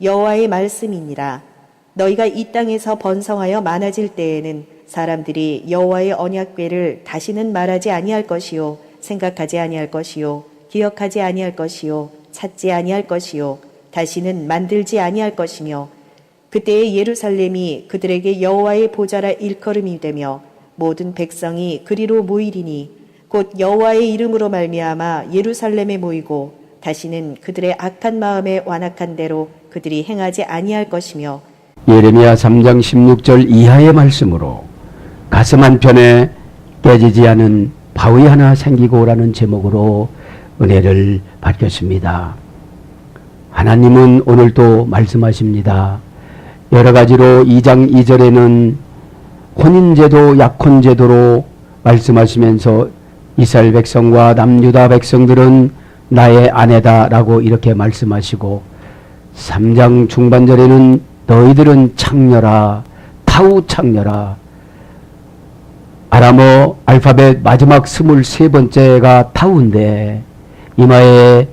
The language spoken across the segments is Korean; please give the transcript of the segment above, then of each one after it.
여호와의 말씀이니라. 너희가 이 땅에서 번성하여 많아질 때에는 사람들이 여호와의 언약궤를 다시는 말하지 아니할 것이요 생각하지 아니할 것이요 기억하지 아니할 것이요 찾지 아니할 것이요 다시는 만들지 아니할 것이며 그때에 예루살렘이 그들에게 여호와의 보좌라 일컬음이 되며 모든 백성이 그리로 모이리니 곧 여호와의 이름으로 말미암아 예루살렘에 모이고 다시는 그들의 악한 마음에 완악한 대로 그들이 행하지 아니할 것이며. 예레미야 3장 16절 이하의 말씀으로 가슴 한편에 깨지지 않은 바위 하나 생기고라는 제목으로 은혜를 받겠습니다. 하나님은 오늘도 말씀하십니다. 여러 가지로 2장 2절에는 혼인제도, 약혼제도로 말씀하시면서 이스라엘 백성과 남유다 백성들은 나의 아내다라고 이렇게 말씀하시고 3장 중반절에는 너희들은 창녀라, 타우 창녀라. 아람어 알파벳 마지막 23번째가 타우인데 이마에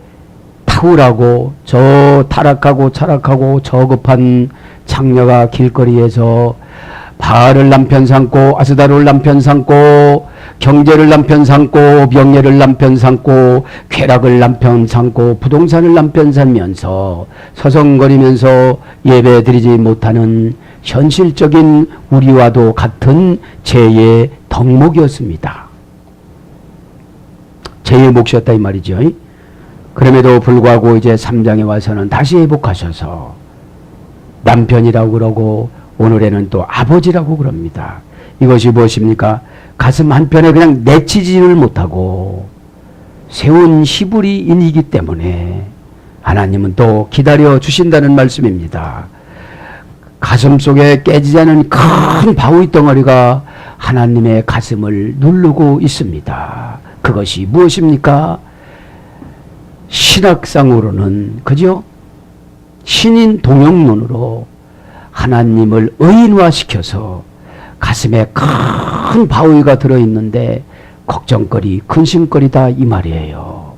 타우라고 저 타락하고 차락하고 저급한 창녀가 길거리에서 바알을 남편 삼고 아스다를 남편 삼고 경제를 남편 삼고 명예를 남편 삼고 쾌락을 남편 삼고 부동산을 남편 삼면서 서성거리면서 예배드리지 못하는 현실적인 우리와도 같은 죄의 덕목이었습니다. 죄의 몫이었다 이 말이죠. 그럼에도 불구하고 이제 3장에 와서는 다시 회복하셔서 남편이라고 그러고 오늘에는 또 아버지라고 그럽니다. 이것이 무엇입니까? 가슴 한편에 그냥 내치지를 못하고 세운 히브리 인이기 때문에 하나님은 또 기다려 주신다는 말씀입니다. 가슴 속에 깨지지 않은 큰 바위 덩어리가 하나님의 가슴을 누르고 있습니다. 그것이 무엇입니까? 신학상으로는 그죠? 신인 동영론으로 하나님을 의인화시켜서 가슴에 큰 바위가 들어있는데 걱정거리, 근심거리다 이 말이에요.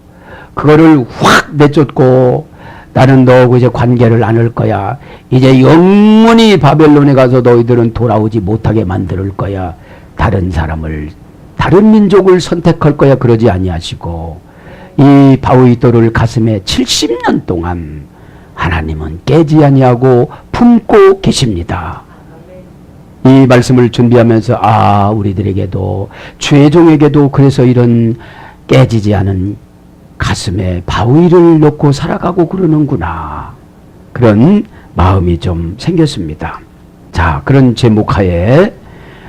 그거를 확 내쫓고 나는 너하고 이제 관계를 나눌 거야. 이제 영원히 바벨론에 가서 너희들은 돌아오지 못하게 만들 거야. 다른 사람을, 다른 민족을 선택할 거야. 그러지 아니하시고 이 바위돌을 가슴에 70년 동안 하나님은 깨지 아니하고 품고 계십니다. 이 말씀을 준비하면서 우리들에게도 죄종에게도 그래서 이런 깨지지 않은 가슴에 바위를 놓고 살아가고 그러는구나. 그런 마음이 좀 생겼습니다. 자, 그런 제목하에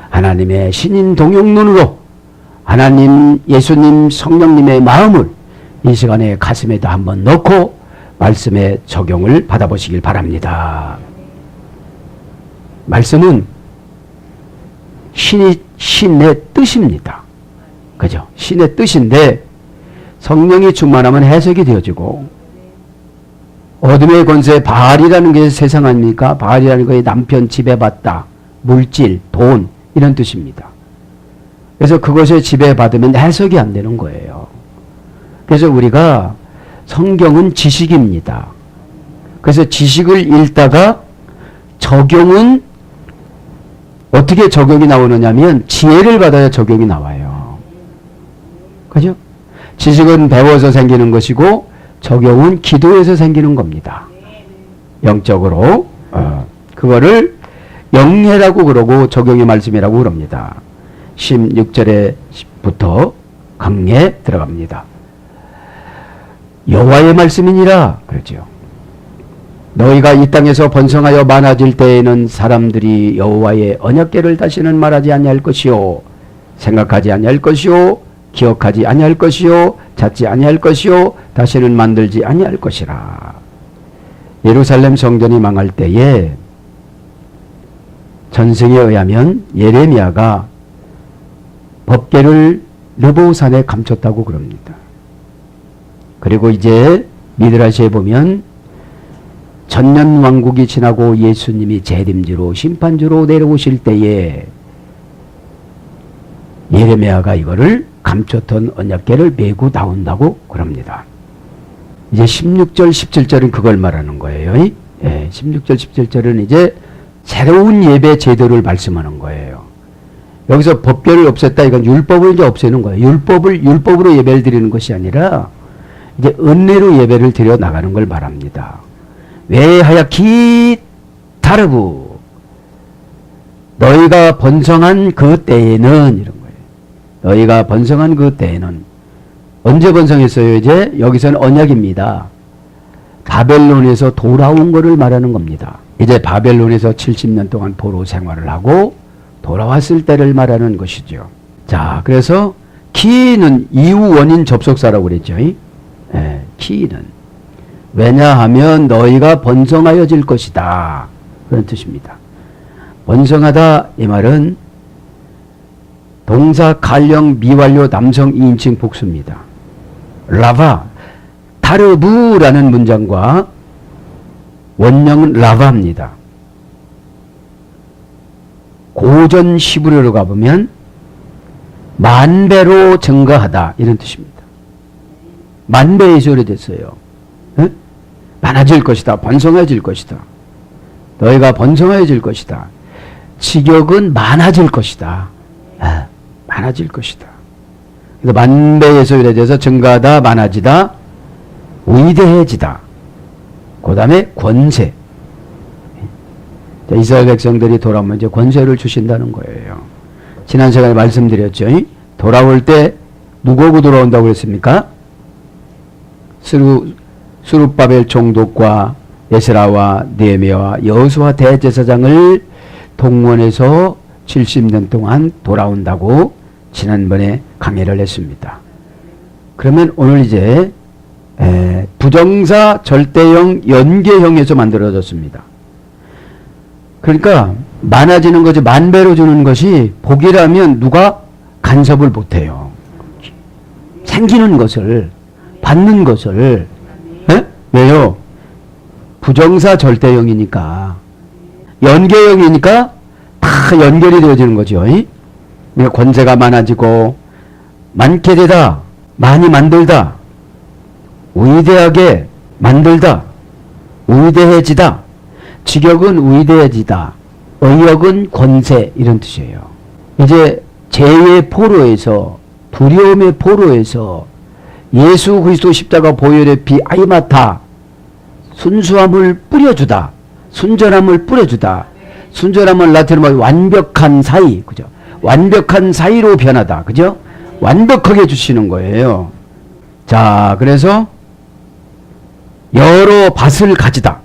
하나님의 신인 동영론으로 하나님, 예수님, 성령님의 마음을 이 시간에 가슴에다 한번 넣고 말씀의 적용을 받아보시길 바랍니다. 말씀은 신의 뜻입니다. 그죠? 신의 뜻인데 성령이 충만하면 해석이 되어지고 어둠의 권세 바알이라는 게 세상 아닙니까? 바알이라는 것이 남편 지배받다, 물질, 돈 이런 뜻입니다. 그래서 그것에 지배받으면 해석이 안 되는 거예요. 그래서 우리가 성경은 지식입니다. 그래서 지식을 읽다가 적용은 어떻게 적용이 나오느냐면 지혜를 받아야 적용이 나와요. 그죠? 지식은 배워서 생기는 것이고 적용은 기도에서 생기는 겁니다. 영적으로 그거를 영예라고 그러고 적용의 말씀이라고 그럽니다. 16절에부터 강례 들어갑니다. 여호와의 말씀이니라 그러죠. 너희가 이 땅에서 번성하여 많아질 때에는 사람들이 여호와의 언약궤를 다시는 말하지 아니할 것이요 생각하지 아니할 것이요 기억하지 아니할 것이요 찾지 아니할 것이요 다시는 만들지 아니할 것이라. 예루살렘 성전이 망할 때에 전승에 의하면 예레미야가 법궤를 느보산에 감췄다고 그럽니다. 그리고 이제 미드라시에 보면 천년왕국이 지나고 예수님이 재림주로 심판주로 내려오실 때에 예레미야가 이거를 감췄던 언약궤를 메고 나온다고 그럽니다. 이제 16절 17절은 그걸 말하는 거예요. 예, 16절, 17절은 이제 새로운 예배 제도를 말씀하는 거예요. 여기서 법궤를 없앴다, 이건 율법을 이제 없애는 거예요. 율법으로 예배를 드리는 것이 아니라 이제 은혜로 예배를 드려 나가는 걸 말합니다. 왜하야키 다르부 너희가 번성한 그 때에는, 이런 거예요. 너희가 번성한 그 때에는 언제 번성했어요? 이제 여기서는 언약입니다. 바벨론에서 돌아온 거를 말하는 겁니다. 이제 바벨론에서 70년 동안 포로 생활을 하고 돌아왔을 때를 말하는 것이죠. 자, 그래서 키는 이후 원인 접속사라고 그랬죠. 예, 키는 왜냐하면 너희가 번성하여질 것이다, 그런 뜻입니다. 번성하다 이 말은 동사 칼령 미완료 남성 2인칭 복수입니다. 라바 타르부라는 문장과 원형은 라바입니다. 고전 히브리어로 가보면 만배로 증가하다, 이런 뜻입니다. 만배의 소리 됐어요. 에? 많아질 것이다, 번성해질 것이다. 너희가 번성해질 것이다. 직역은 많아질 것이다. 많아질 것이다. 그래서 만배의 소리에 대해서 증가하다, 많아지다, 위대해지다. 그 다음에 권세. 이스라엘 백성들이 돌아오면 이제 권세를 주신다는 거예요. 지난 시간에 말씀드렸죠. 돌아올 때 누구하고 돌아온다고 그랬습니까? 스룹바벨 총독과 에스라와 느헤미야와 여호수아 대제사장을 동원해서 70년 동안 돌아온다고 지난번에 강의를 했습니다. 그러면 오늘 이제 부정사 절대형 연계형에서 만들어졌습니다. 그러니까 많아지는 거지, 만배로 주는 것이 복이라면 누가 간섭을 못해요. 생기는 것을, 받는 것을. 왜요? 부정사 절대형이니까. 연계형이니까 다 연결이 되어지는 거죠. 권세가 많아지고, 많게 되다, 많이 만들다, 위대하게 만들다, 위대해지다. 직역은 위대해지다, 의역은 권세, 이런 뜻이에요. 이제 죄의 포로에서, 두려움의 포로에서 예수 그리스도 십자가 보혈의 피 아이마타, 순수함을 뿌려주다, 순전함을 뿌려주다. 순전함은 라틴어로 완벽한 사이, 그죠? 완벽한 사이로 변하다, 그죠? 완벽하게 주시는 거예요. 자, 그래서 여러 밭을 가지다.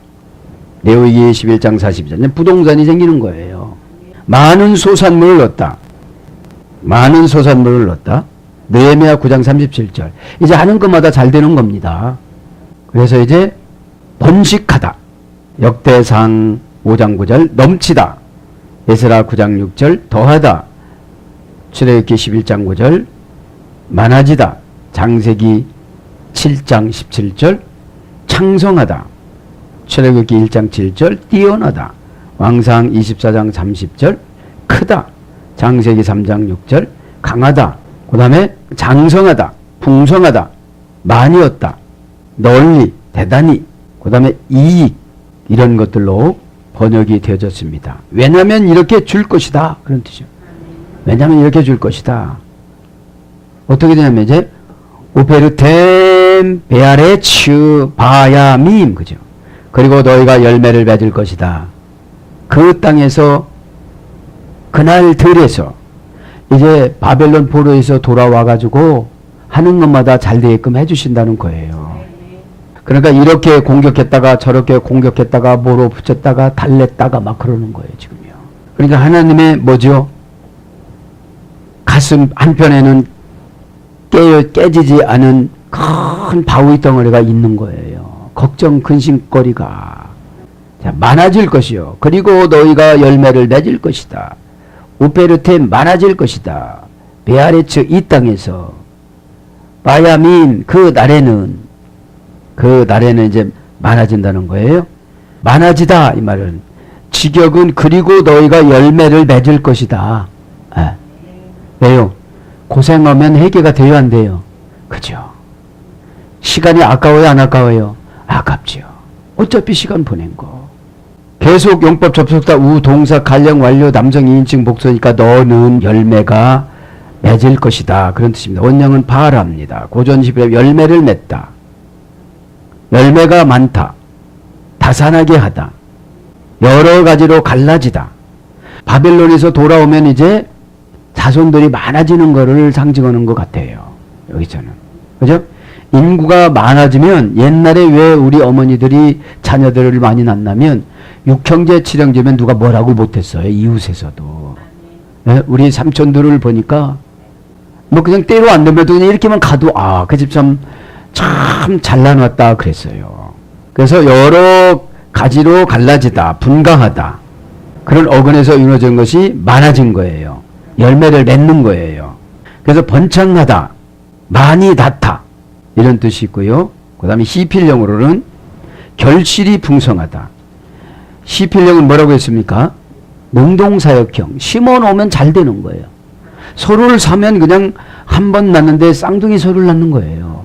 레위기 11장 42절. 부동산이 생기는 거예요. 많은 소산물을 얻다. 많은 소산물을 얻다. 느헤미야 9장 37절. 이제 하는 것마다 잘 되는 겁니다. 그래서 이제 번식하다. 역대상 5장 9절. 넘치다. 에스라 9장 6절. 더하다. 출애굽기 11장 9절. 많아지다. 장세기 7장 17절. 창성하다. 출애굽기 1장 7절. 뛰어나다. 왕상 24장 30절. 크다. 장세기 3장 6절. 강하다. 그 다음에 장성하다. 풍성하다. 많이 얻다. 널리. 대단히. 그 다음에 이익. 이런 것들로 번역이 되어졌습니다. 왜냐하면 이렇게 줄 것이다, 그런 뜻이죠. 왜냐하면 이렇게 줄 것이다. 어떻게 되냐면 이제 우페르템 베아레츠 바야밈, 그죠? 그리고 너희가 열매를 맺을 것이다. 그 땅에서 그날 들에서 이제 바벨론 포로에서 돌아와 가지고 하는 것마다 잘 되게끔 해주신다는 거예요. 그러니까 이렇게 공격했다가 저렇게 공격했다가 뭐로 붙였다가 달랬다가 막 그러는 거예요, 지금요. 그러니까 하나님의 뭐죠? 가슴 한편에는 깨지지 않은 큰 바위 덩어리가 있는 거예요. 걱정, 근심거리가. 자, 많아질 것이요. 그리고 너희가 열매를 맺을 것이다. 우페르테 많아질 것이다. 베아레츠 이 땅에서. 바야민 그 날에는 이제 많아진다는 거예요. 많아지다 이 말은 직역은 그리고 너희가 열매를 맺을 것이다. 왜요? 고생하면 회개가 돼요, 안 돼요? 그죠? 시간이 아까워요, 안 아까워요? 아깝죠. 어차피 시간 보낸 거. 계속 용법 접속사 우 동사 관령 완료 남성 2인칭 복수니까 너는 열매가 맺을 것이다. 그런 뜻입니다. 원형은 바랍니다. 고전 11에 열매를 맺다. 열매가 많다. 다산하게 하다. 여러 가지로 갈라지다. 바벨론에서 돌아오면 이제 자손들이 많아지는 것을 상징하는 것 같아요. 여기서는. 그죠? 인구가 많아지면 옛날에 왜 우리 어머니들이 자녀들을 많이 낳냐면 육형제, 칠형제면 누가 뭐라고 못했어요. 이웃에서도. 예? 우리 삼촌들을 보니까 뭐 그냥 때로 안 되면 그냥 이렇게만 가도 아, 그 집 참 잘나놨다 그랬어요. 그래서 여러 가지로 갈라지다, 분가하다. 그런 어근에서 이루어진 것이 많아진 거예요. 열매를 맺는 거예요. 그래서 번창하다, 많이 닿다 이런 뜻이 있고요. 그 다음에 시필령으로는 결실이 풍성하다. 시필령은 뭐라고 했습니까? 능동사역형. 심어놓으면 잘 되는 거예요. 소를 사면 그냥 한 번 낳는데 쌍둥이 소를 낳는 거예요.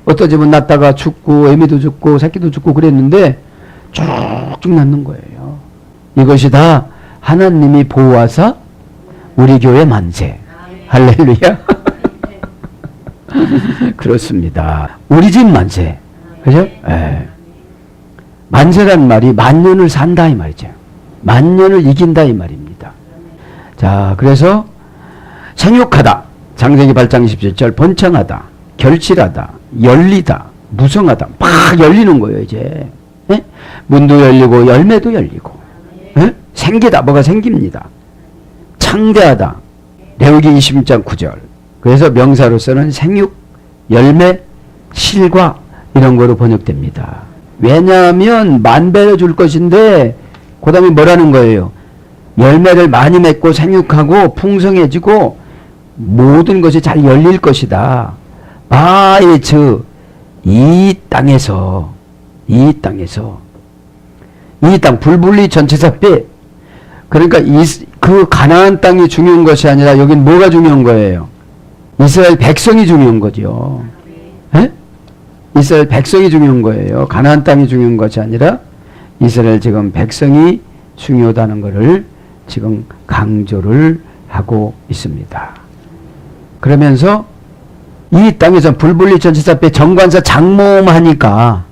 어떤 집은 낳다가 죽고 애미도 죽고 새끼도 죽고 그랬는데 쭉쭉 낳는 거예요. 이것이 다 하나님이 보호하사 우리 교회 만세. 할렐루야. 그렇습니다. 우리 집 만세. 그죠? 예. 만세란 말이 만년을 산다 이 말이죠. 만년을 이긴다 이 말입니다. 자, 그래서 생육하다. 장세기 8장 27절 번창하다. 결실하다. 열리다. 무성하다. 막 열리는 거예요 이제. 예? 문도 열리고 열매도 열리고. 예? 생기다. 뭐가 생깁니다. 창대하다. 레위기 26장 9절. 그래서 명사로서는 생육, 열매, 실과 이런 거로 번역됩니다. 왜냐하면 만배를 줄 것인데 그 다음에 뭐라는 거예요? 열매를 많이 맺고 생육하고 풍성해지고 모든 것이 잘 열릴 것이다. 바에츠 이 땅에서 이 땅 불분리 전체사배. 그러니까 그 가나안 땅이 중요한 것이 아니라 여긴 뭐가 중요한 거예요? 이스라엘 백성이 중요한 거죠. 에? 이스라엘 백성이 중요한 거예요. 가나안 땅이 중요한 것이 아니라 이스라엘 지금 백성이 중요하다는 것을 지금 강조를 하고 있습니다. 그러면서 이 땅에서 불분리 전체사배 정관사 장모하니까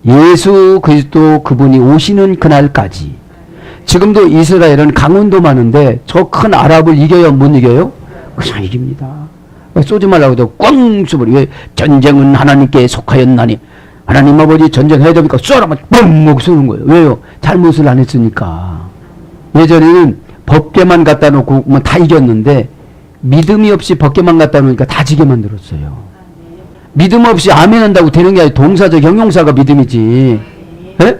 예수 그리스도 그분이 오시는 그날까지 지금도 이스라엘은 강원도 많은데 저 큰 아랍을 이겨요? 못 이겨요? 그냥 이깁니다. 쏘지 말라고 해도 꽝 쏘버리. 왜? 전쟁은 하나님께 속하였나니 하나님 아버지 전쟁해야 되니까 쏘라면 뻥 쏘는 거예요. 왜요? 잘못을 안 했으니까. 예전에는 법계만 갖다 놓고 뭐 다 이겼는데 믿음이 없이 법계만 갖다 놓으니까 다 지게 만들었어요. 믿음 없이 아멘 한다고 되는 게 아니라 동사적 형용사가 믿음이지. 에?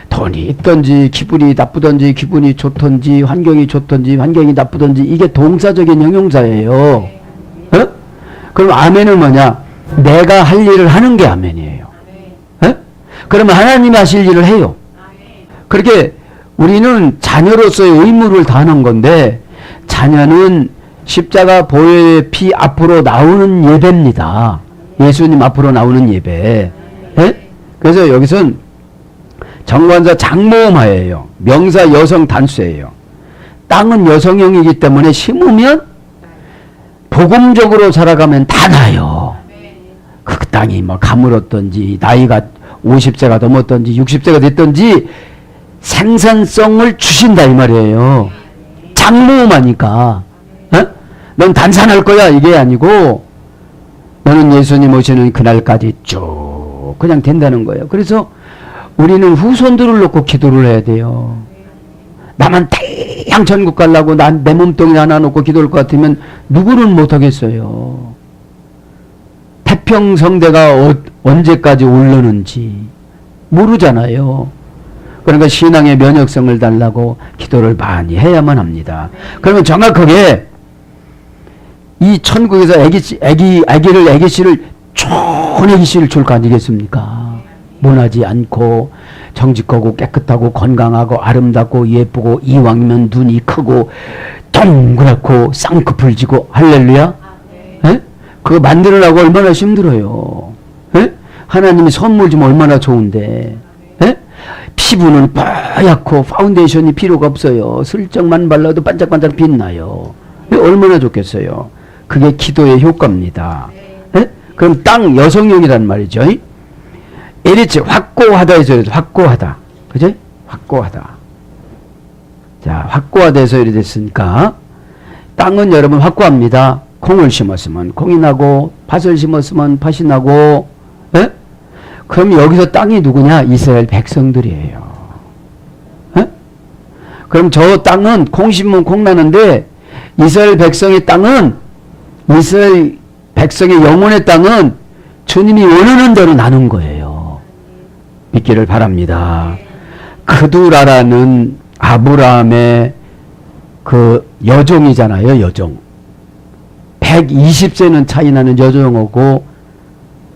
돈이 있든지 기분이 나쁘든지 기분이 좋든지 환경이 좋든지 환경이 나쁘든지 이게 동사적인 형용사예요. 에? 그럼 아멘은 뭐냐? 내가 할 일을 하는 게 아멘이에요. 에? 그러면 하나님이 하실 일을 해요. 그렇게 우리는 자녀로서의 의무를 다하는 건데 자녀는 십자가 보혈의 피 앞으로 나오는 예배입니다. 예수님 앞으로 나오는 예배. 에? 그래서 여기선 정관사 장모음하예요. 명사 여성 단수예요. 땅은 여성형이기 때문에 심으면 복음적으로 살아가면 다 나요. 그 땅이 뭐 가물었던지 나이가 50세가 넘었던지 60세가 됐던지 생산성을 주신다 이 말이에요. 장모음하니까. 넌 단산할 거야 이게 아니고 너는 예수님 오시는 그날까지 쭉 그냥 된다는 거예요. 그래서 우리는 후손들을 놓고 기도를 해야 돼요. 나만 태양 천국 가려고 난 내 몸뚱이 하나 놓고 기도할 것 같으면 누구는 못하겠어요. 태평성대가 언제까지 오르는지 모르잖아요. 그러니까 신앙의 면역성을 달라고 기도를 많이 해야만 합니다. 그러면 정확하게 이 천국에서 애기씨를 좋은 애기씨를 줄 거 아니겠습니까? 모나지 않고 정직하고 깨끗하고 건강하고 아름답고 예쁘고 이왕이면 눈이 크고 동그랗고 쌍꺼풀 지고 할렐루야? 에? 그거 만들으라고 얼마나 힘들어요. 에? 하나님이 선물 주면 얼마나 좋은데. 에? 피부는 뽀얗고 파운데이션이 필요가 없어요. 슬쩍만 발라도 반짝반짝 빛나요. 얼마나 좋겠어요. 그게 기도의 효과입니다. 예? 그럼 땅 여성용이란 말이죠. 에리치 확고하다 해서 확고하다. 그죠? 확고하다. 자, 확고하다 해서 이래 됐으니까 땅은 여러분 확고합니다. 콩을 심었으면 콩이 나고 팥을 심었으면 팥이 나고. 예? 그럼 여기서 땅이 누구냐? 이스라엘 백성들이에요. 예? 그럼 저 땅은 콩 심으면 콩 나는데 이스라엘 백성의 땅은 이스라엘 백성의 영혼의 땅은 주님이 원하는 대로 나는 거예요. 믿기를 바랍니다. 그두라라는 아브라함의 그 여종이잖아요. 여종. 120세는 차이 나는 여종하고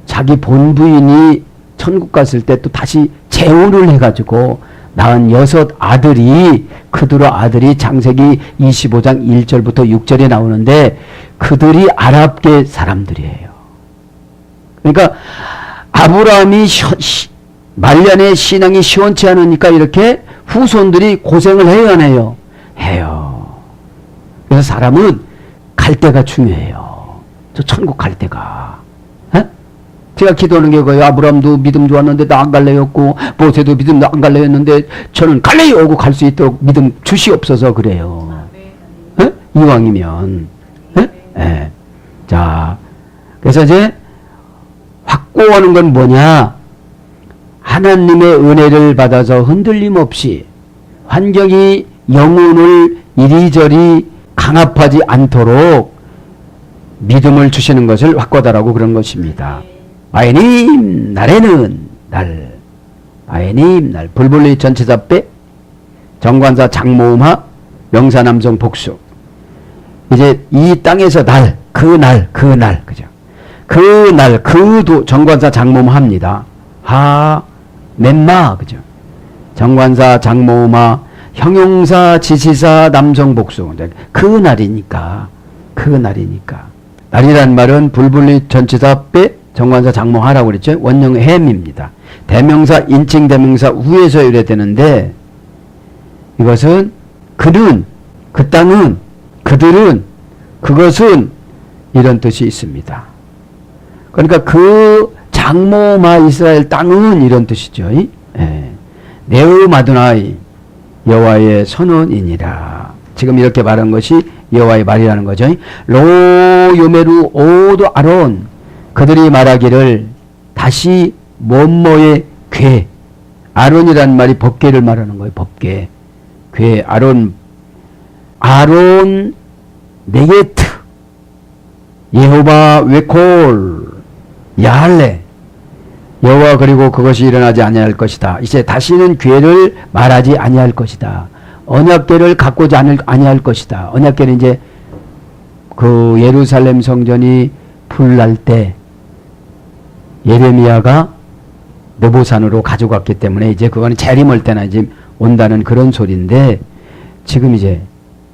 자기 본부인이 천국 갔을 때 또 다시 재혼을 해가지고 낳은 6 아들이 그두라 아들이 창세기 25장 1절부터 6절에 나오는데 그들이 아랍계 사람들이에요. 그러니까 아브라함이 말년에 신앙이 시원치 않으니까 이렇게 후손들이 고생을 해야 해요. 해요. 그래서 사람은 갈 때가 중요해요. 저 천국 갈 때가. 에? 제가 기도하는 게 그거예요. 아브라함도 믿음 좋았는데 나 안 갈래였고 모세도 믿음 안 갈래였는데 저는 갈래요 하고 갈 수 있도록 믿음 주시옵소서 그래요. 에? 이왕이면. 에? 에. 자, 그래서 이제 확고하는 건 뭐냐? 하나님의 은혜를 받아서 흔들림 없이 환경이 영혼을 이리저리 강압하지 않도록 믿음을 주시는 것을 확고하다라고 그런 것입니다. 아예님 날에는 날, 아예님 날, 불불리 전체자 빼, 정관사 장모음하, 명사남성 복수. 이제 이 땅에서 날, 그날, 그죠? 그날, 그도 정관사 장모음합니다. 하, 넷마, 그죠? 정관사 장모음하, 형용사, 지시사, 남성 복수. 그 날이니까. 날이란 말은 불분리 전치사 빼 정관사 장모하라고 그랬죠. 원형 햄입니다. 대명사, 인칭 대명사 후에서 유래되는데 이것은 그는, 그 땅은, 그들은, 그것은 이런 뜻이 있습니다. 그러니까 그 장모마 이스라엘 땅은 이런 뜻이죠. 예. 네음 아도나이 여호와의 선언이니라. 지금 이렇게 말한 것이 여호와의 말이라는 거죠. 로 요메루 오도 아론 그들이 말하기를 다시 뭐뭐의 괴. 아론이란 말이 법궤를 말하는 거예요. 법궤. 괴 아론 네게트 예호바 웨콜 야할레 여호와 그리고 그것이 일어나지 아니할 것이다. 이제 다시는 괴를 말하지 아니할 것이다. 언약궤를 갖고지 아니할 것이다. 언약궤는 이제 그 예루살렘 성전이 불날 때 예레미야가 느보산으로 가져갔기 때문에 이제 그거는 재림할 때나 이제 온다는 그런 소리인데 지금 이제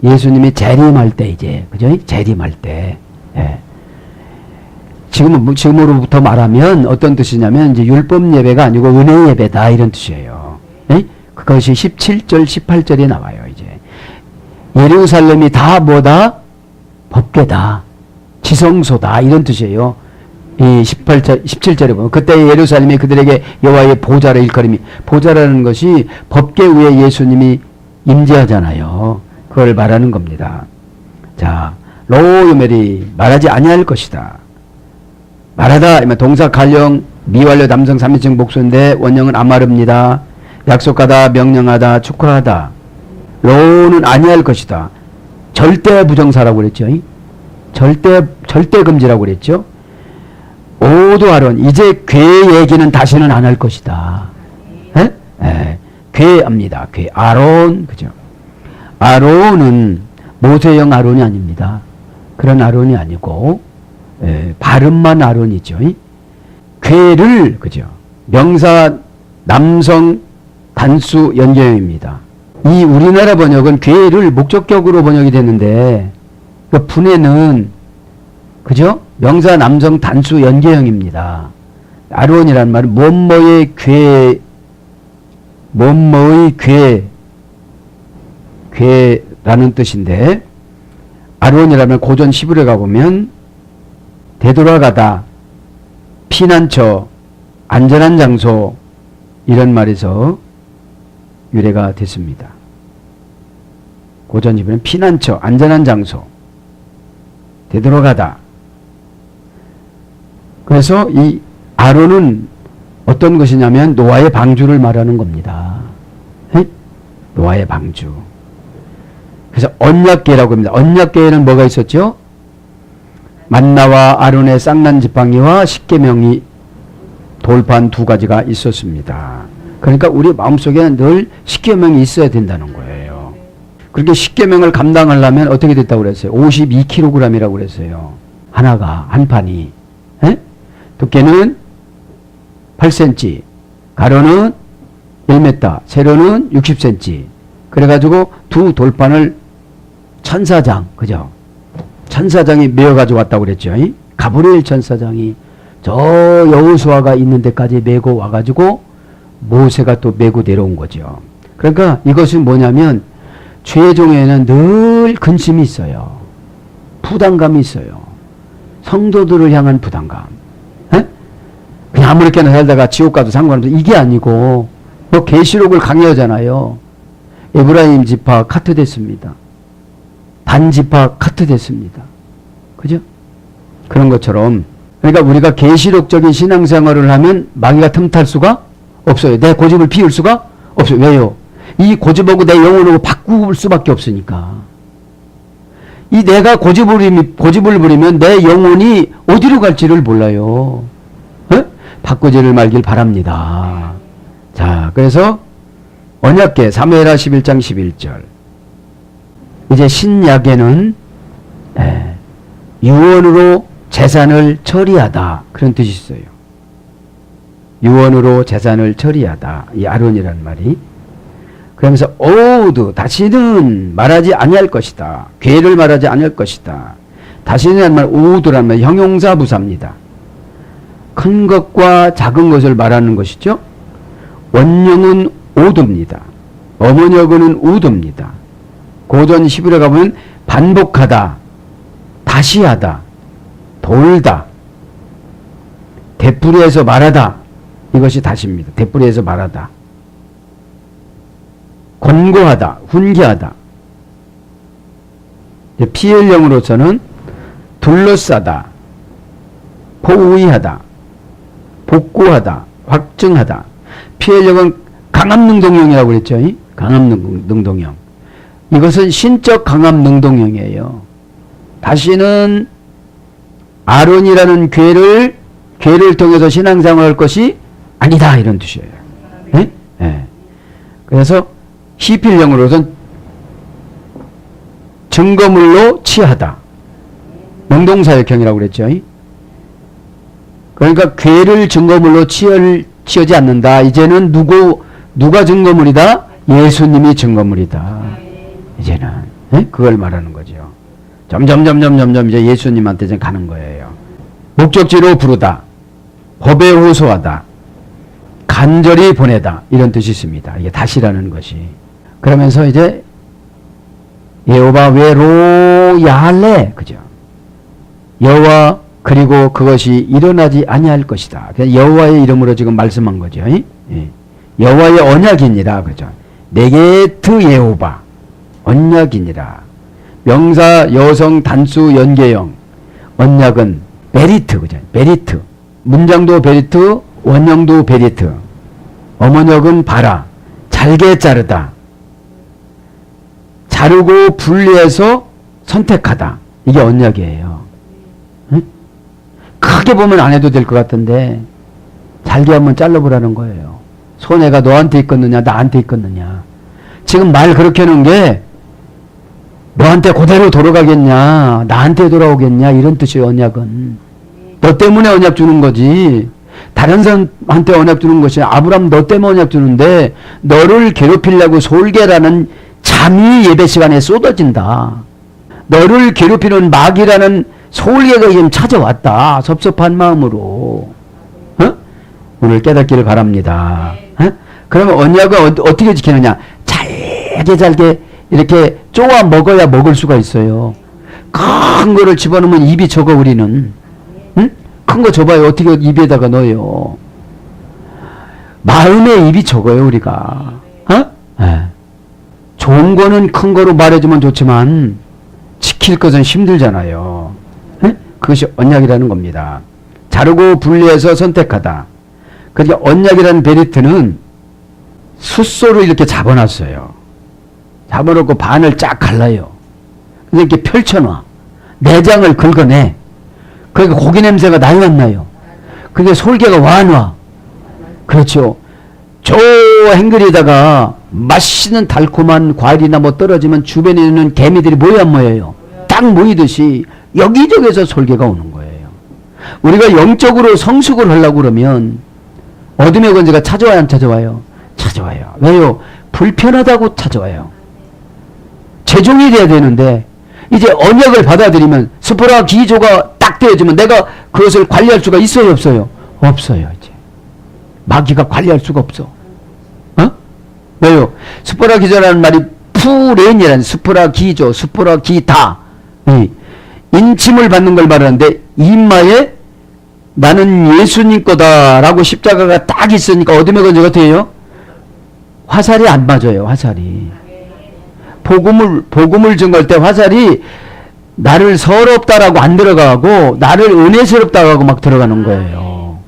예수님이 재림할 때 이제 그죠? 재림할 때. 예. 지금으로부터 말하면 어떤 뜻이냐면 이제 율법 예배가 아니고 은혜 예배다 이런 뜻이에요. 예? 그것이 17절 18절에 나와요. 이제 예루살렘이 다 뭐다? 법궤다. 지성소다 이런 뜻이에요. 이 17절에 보면 그때 예루살렘이 그들에게 여호와의 보좌를 일컬음이 보좌라는 것이 법궤 위에 예수님이 임재하잖아요. 그걸 말하는 겁니다. 자, 로요멜이 말하지 아니할 것이다. 말하다 동사 갈령 미완료 남성 3인칭 복수인데 원형은 아마르입니다. 약속하다, 명령하다, 축하하다. 로는 아니할 것이다. 절대 부정사라고 그랬죠. 절대 금지라고 그랬죠. 오도 아론 이제 괴 얘기는 다시는 안 할 것이다. 괴합니다. 괴 아론 그죠. 아론은 모세형 아론이 아닙니다. 그런 아론이 아니고 발음만 아론이죠. 괴를 그죠. 명사 남성 단수 연결형입니다. 이 우리나라 번역은 괴를 목적격으로 번역이 됐는데 그 분해는 그죠? 명사 남성 단수 연계형입니다. 아론이란 말은 뭐뭐의 괴 뭐뭐의 괴라는 뜻인데, 아론이라면 고전 시브에 가보면 되돌아가다, 피난처, 안전한 장소 이런 말에서 유래가 됐습니다. 고전 시브는 피난처, 안전한 장소, 되돌아가다. 그래서 이 아론은 어떤 것이냐면 노아의 방주를 말하는 겁니다. 에? 노아의 방주. 그래서 언약궤라고 합니다. 언약궤에는 뭐가 있었죠? 만나와 아론의 쌍난 지팡이와 십계명이 돌판 두 가지가 있었습니다. 그러니까 우리 마음속에 늘 십계명이 있어야 된다는 거예요. 그렇게 십계명을 감당하려면 어떻게 됐다고 그랬어요? 52kg이라고 그랬어요. 하나가, 한 판이. 에? 두께는 8cm, 가로는 1m, 세로는 60cm. 그래가지고 두 돌판을 천사장, 그죠? 천사장이 메어가지고 왔다고 그랬죠. 가브리엘 천사장이 저 여호수아가 있는 데까지 메고 와가지고 모세가 또 메고 내려온 거죠. 그러니까 이것은 뭐냐면 죄종에는 늘 근심이 있어요. 부담감이 있어요. 성도들을 향한 부담감. 에? 그냥 아무렇게나 살다가 지옥 가도 상관없어. 이게 아니고 뭐 계시록을 강의하잖아요. 에브라임 지파 카트됐습니다. 단 지파 카트됐습니다. 그죠? 그런 것처럼 그러니까 우리가 계시록적인 신앙생활을 하면 마귀가 틈탈 수가 없어요. 내 고집을 피울 수가 없어요. 왜요? 이 고집하고 내 영혼하고 바꿀 수밖에 없으니까. 이 내가 고집을 부리면 내 영혼이 어디로 갈지를 몰라요. 에? 바꾸지를 말길 바랍니다. 자, 그래서 언약궤 사무엘하 11장 11절. 이제 신약에는 유언으로 재산을 처리하다 그런 뜻이 있어요. 유언으로 재산을 처리하다. 이 아론이라는 말이. 그러면서 오우드 다시는 말하지 아니할 것이다. 괴를 말하지 아니할 것이다. 다시는 하는 말 오우드라는 말 형용사 부사입니다. 큰 것과 작은 것을 말하는 것이죠. 원형은 오드입니다. 어머니어근은 우드입니다. 고전 시브에 가보면 반복하다, 다시 하다, 돌다, 되풀이해서 말하다. 이것이 다시입니다. 되풀이해서 말하다. 권고하다, 훈계하다. PL형으로서는 둘러싸다, 포위하다, 복구하다, 확증하다. PL형은 강압능동형이라고 그랬죠. 강압능동형. 이것은 신적 강압능동형이에요. 다시는 아론이라는 괴를 통해서 신앙생활할 것이 아니다 이런 뜻이에요. 네? 네. 그래서 시필형으로서는 증거물로 취하다. 능동사역형이라고 그랬죠. 그러니까 괴를 증거물로 취하지 않는다. 이제는 누가 증거물이다? 예수님이 증거물이다. 이제는 그걸 말하는 거죠. 점점 이제 예수님한테 이제 가는 거예요. 목적지로 부르다, 법에 호소하다, 간절히 보내다 이런 뜻이 있습니다. 이게 다시라는 것이. 그러면서 이제 여호와 외로 야할래, 그죠? 여호와 그리고 그것이 일어나지 아니할 것이다. 여호와의 이름으로 지금 말씀한 거죠. 여호와의 언약이니라, 그죠? 네게트 예호바 언약이니라. 명사 여성 단수 연계형. 언약은 베리트, 그죠? 베리트. 문장도 베리트, 원형도 베리트. 어머니역은 바라. 잘게 자르다. 자르고 분리해서 선택하다. 이게 언약이에요. 응? 크게 보면 안 해도 될 것 같은데 잘게 한번 잘라보라는 거예요. 손해가 너한테 있겠느냐 나한테 있겠느냐. 지금 말 그렇게 하는 게 너한테 그대로 돌아가겠냐 나한테 돌아오겠냐 이런 뜻이에요. 언약은 너 때문에 언약 주는 거지 다른 사람한테 언약 주는 것이 아브라함 너 때문에 언약 주는데 너를 괴롭히려고 솔개라는 잠이 예배 시간에 쏟아진다. 너를 괴롭히는 마귀라는 솔개가 지금 찾아왔다. 섭섭한 마음으로. 오늘 깨닫기를 바랍니다. 그러면 언약은 어떻게 지키느냐? 잘게 이렇게 쪼아 먹어야 먹을 수가 있어요. 큰 거를 집어넣으면 입이 적어 우리는. 응? 큰 거 줘봐요. 어떻게 입에다가 넣어요? 마음의 입이 적어요 우리가. 어? 네. 좋은 거는 큰 거로 말해주면 좋지만 지킬 것은 힘들잖아요. 네? 그것이 언약이라는 겁니다. 자르고 분리해서 선택하다. 그러니까 언약이라는 베리트는 숫소를 이렇게 잡아놨어요. 잡아놓고 반을 쫙 갈라요. 근데 이렇게 펼쳐놔. 내장을 긁어내. 그러니까 고기 냄새가 나요 안 나요? 그게 솔개가 와놔. 그렇죠. 저 행거리에다가 맛있는 달콤한 과일이나 뭐 떨어지면 주변에 있는 개미들이 모여 안 모여요? 딱 모이듯이 여기저기서 솔개가 오는 거예요. 우리가 영적으로 성숙을 하려고 그러면 어둠의 권세가 찾아와요 안 찾아와요? 찾아와요. 왜요? 불편하다고 찾아와요. 제종이 돼야 되는데 이제 언약을 받아들이면 스포라 기조가 딱 되어지면 내가 그것을 관리할 수가 있어요 없어요? 없어요. 이제 마귀가 관리할 수가 없어. 어? 왜요? 스포라 기조라는 말이 푸렌이라는 스포라 기조, 스포라 기다 인침을 받는 걸 말하는데 이마에 나는 예수님 거다라고 십자가가 딱 있으니까 어둠의 권세가 돼요? 화살이 안 맞아요. 화살이. 복음을 증거할 때 화살이 나를 서럽다라고 안 들어가고 나를 은혜스럽다고 하고 막 들어가는 거예요.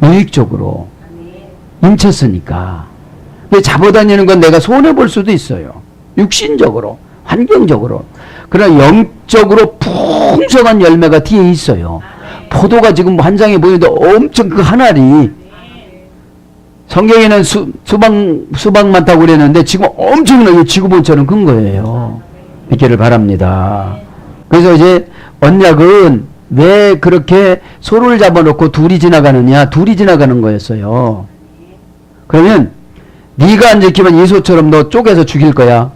유익적으로. 인쳤으니까. 근데 잡아다니는 건 내가 손해볼 수도 있어요. 육신적으로, 환경적으로. 그러나 영적으로 풍성한 열매가 뒤에 있어요. 포도가 지금 한 장에 보이는데 엄청 그 한 알이 성경에는 수박 많다고 그랬는데 지금 엄청나게 지구본처럼 큰 거예요. 믿기를 바랍니다. 그래서 이제 언약은 왜 그렇게 소를 잡아놓고 둘이 지나가느냐? 둘이 지나가는 거였어요. 그러면 네가 안 지키면 이소처럼 너 쪼개서 죽일 거야.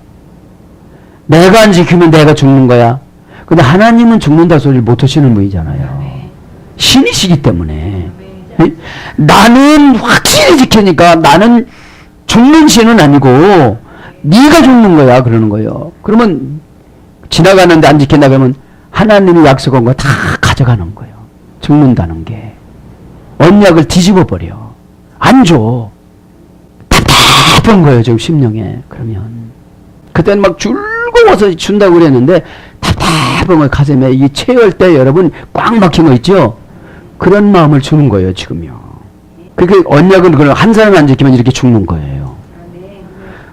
내가 안 지키면 내가 죽는 거야. 근데 하나님은 죽는다 소리를 못 하시는 분이잖아요. 신이시기 때문에. 나는 확실히 지키니까 나는 죽는 신은 아니고 네가 죽는 거야 그러는 거예요. 그러면 지나가는데 안 지킨다 그러면 하나님이 약속한 거 다 가져가는 거예요. 죽는다는 게. 언약을 뒤집어 버려. 안 줘. 답답한 거예요 지금 심령에. 그러면 그때는 막 즐거워서 준다고 그랬는데 답답한 거예요. 가슴에 이 채울 때 여러분 꽉 막힌 거 있죠? 그런 마음을 주는 거예요 지금요. 그러니까 언약은 그걸 한 사람 안 지키면 이렇게 죽는 거예요.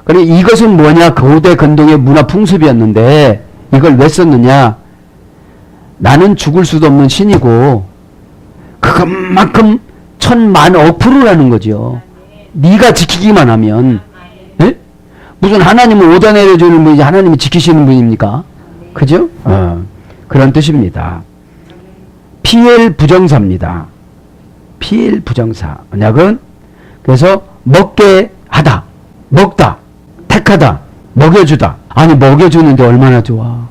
그리고 이것은 뭐냐? 고대 근동의 문화 풍습이었는데 이걸 왜 썼느냐? 나는 죽을 수도 없는 신이고 그것만큼 천만억 프로라는 거죠. 네가 지키기만 하면. 예? 무슨 하나님을 오다 내려주는 분이지 하나님이 지키시는 분입니까? 그죠? 그런 뜻입니다. 피엘 부정사입니다. 피엘 부정사. 언약은 그래서 먹게 하다, 먹다, 택하다, 먹여주다. 아니 먹여주는데 얼마나 좋아.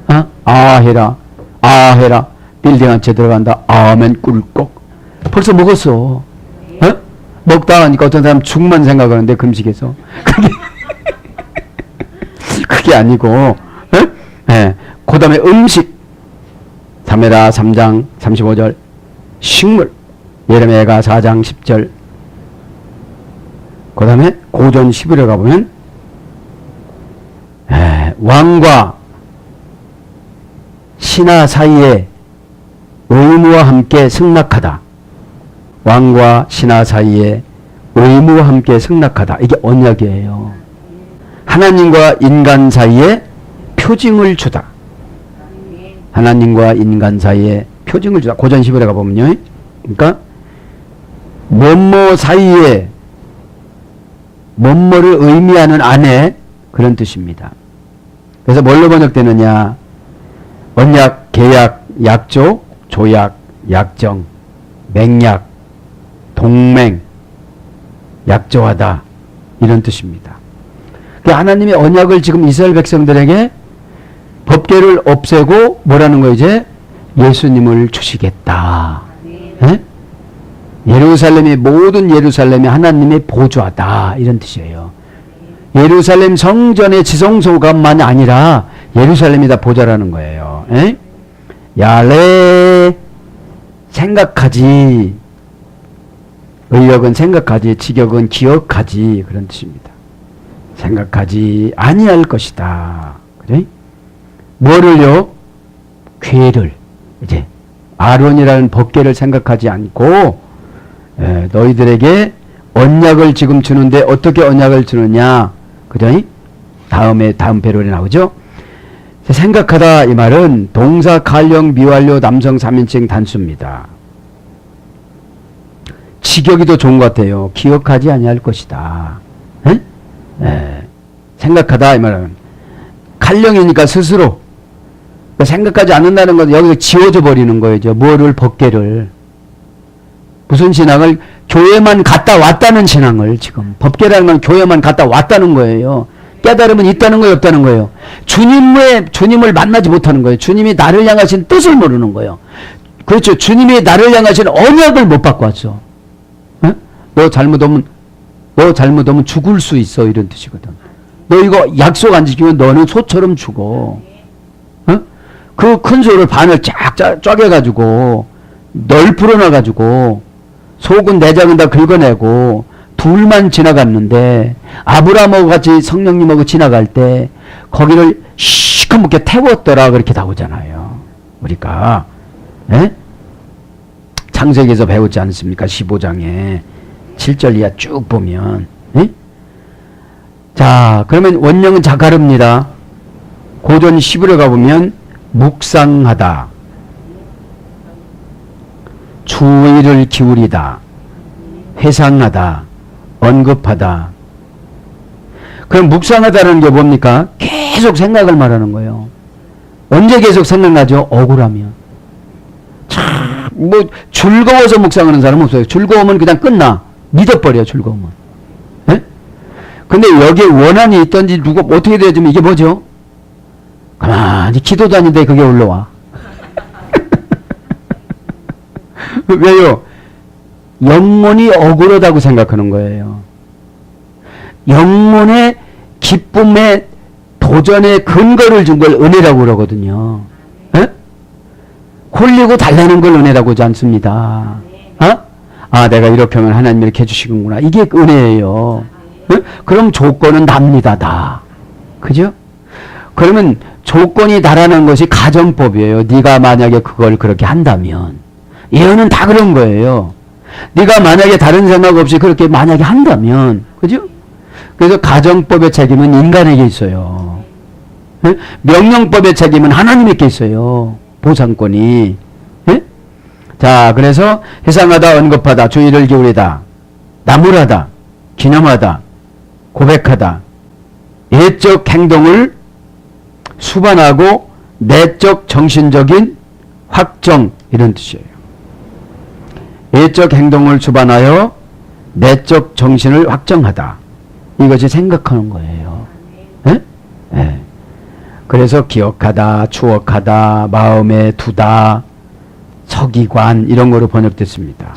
어? 아 해라, 아 해라. 빌딩 한 채 들어간다. 아멘 꿀꺽. 벌써 먹었어. 어? 먹다 하니까 어떤 사람 죽만 생각하는데 금식에서 그게 아니고, 어? 네. 그 다음에 음식. 사무엘하 3장 35절 식물. 예레미야가 4장 10절. 그 다음에 고전 11에 가보면 왕과 신하 사이에 의무와 함께 승낙하다. 왕과 신하 사이에 의무와 함께 승낙하다. 이게 언약이에요. 하나님과 인간 사이에 표징을 주다. 하나님과 인간 사이에 표징을 주다. 고전 11에 가보면요. 그러니까 뭐뭐 사이에 뭐뭐를 의미하는 안에 그런 뜻입니다. 그래서 뭘로 번역되느냐? 언약, 계약, 약조, 조약, 약정, 맹약, 동맹, 약조하다 이런 뜻입니다. 하나님의 언약을 지금 이스라엘 백성들에게 법궤를 없애고 뭐라는 거 이제 예수님을 주시겠다. 네? 예루살렘이 모든 예루살렘이 하나님의 보좌다 이런 뜻이에요. 예루살렘 성전의 지성소감만 아니라 예루살렘이 다 보좌라는 거예요. 에? 야레 생각하지, 의역은 생각하지, 직역은 기억하지 그런 뜻입니다. 생각하지 아니할 것이다. 그래? 뭐를요? 괴를 이제 아론이라는 법궤를 생각하지 않고 너희들에게 언약을 지금 주는데 어떻게 언약을 주느냐? 그죠? 다음 배럴에 나오죠? 생각하다 이 말은 동사 갈령 미완료 남성 3인칭 단수입니다. 직역이 더 좋은 것 같아요. 기억하지 아니할 것이다. 생각하다 이 말은 갈령이니까 스스로 생각하지 않는다는 건 여기서 지워져 버리는 거예요. 뭐를 법궤를 무슨 신앙을 교회만 갔다 왔다는 신앙을 지금 법궤라는 건 교회만 갔다 왔다는 거예요. 깨달음은 있다는 거예요, 없다는 거예요. 주님을 만나지 못하는 거예요. 주님이 나를 향하신 뜻을 모르는 거예요. 그렇죠. 주님이 나를 향하신 언약을 못 받고 왔어. 너 잘못하면 죽을 수 있어 이런 뜻이거든. 너 이거 약속 안 지키면 너는 소처럼 죽어. 그 큰 소를 반을 쫙 쪼개가지고 널 풀어놔가지고 속은 내장은 다 긁어내고 둘만 지나갔는데 아브라함하고 같이 성령님하고 지나갈 때 거기를 시커멓게 태웠더라 그렇게 나오잖아요. 우리가 창세기에서 배웠지 않습니까? 15장에 7절 이하 쭉 보면 자 그러면 원령은 자가릅니다. 고전 10일에 가보면 묵상하다, 주의를 기울이다, 회상하다, 언급하다. 그럼 묵상하다는 게 뭡니까? 계속 생각을 말하는 거예요. 언제 계속 생각나죠? 억울하면. 참, 즐거워서 묵상하는 사람은 없어요. 즐거우면 그냥 끝나. 믿어버려, 즐거우면. 네? 근데 여기에 원한이 있던지 누가 어떻게 되어지면 이게 뭐죠? 가만히 기도도 아닌데 그게 올라와. 왜요? 영혼이 억울하다고 생각하는 거예요. 영혼의 기쁨의 도전의 근거를 준 걸 은혜라고 그러거든요. 에? 홀리고 달라는 걸 은혜라고 하지 않습니다. 아, 내가 이렇게 하면 하나님이 이렇게 해주시는구나. 이게 은혜예요. 에? 그럼 조건은 납니다, 다. 그죠? 그러면 조건이 다라는 것이 가정법이에요. 네가 만약에 그걸 그렇게 한다면. 예언은 다 그런 거예요. 네가 만약에 다른 생각 없이 그렇게 만약에 한다면, 그죠? 그래서 가정법의 책임은 인간에게 있어요. 예? 명령법의 책임은 하나님에게 있어요. 보상권이. 예? 자, 그래서 회상하다, 언급하다, 주의를 기울이다, 나무라다, 기념하다, 고백하다, 예적 행동을 수반하고 내적 정신적인 확정 이런 뜻이에요. 예적 행동을 수반하여 내적 정신을 확정하다. 이것이 생각하는 거예요. 예? 예. 그래서 기억하다, 추억하다, 마음에 두다, 서기관 이런 거로 번역됐습니다.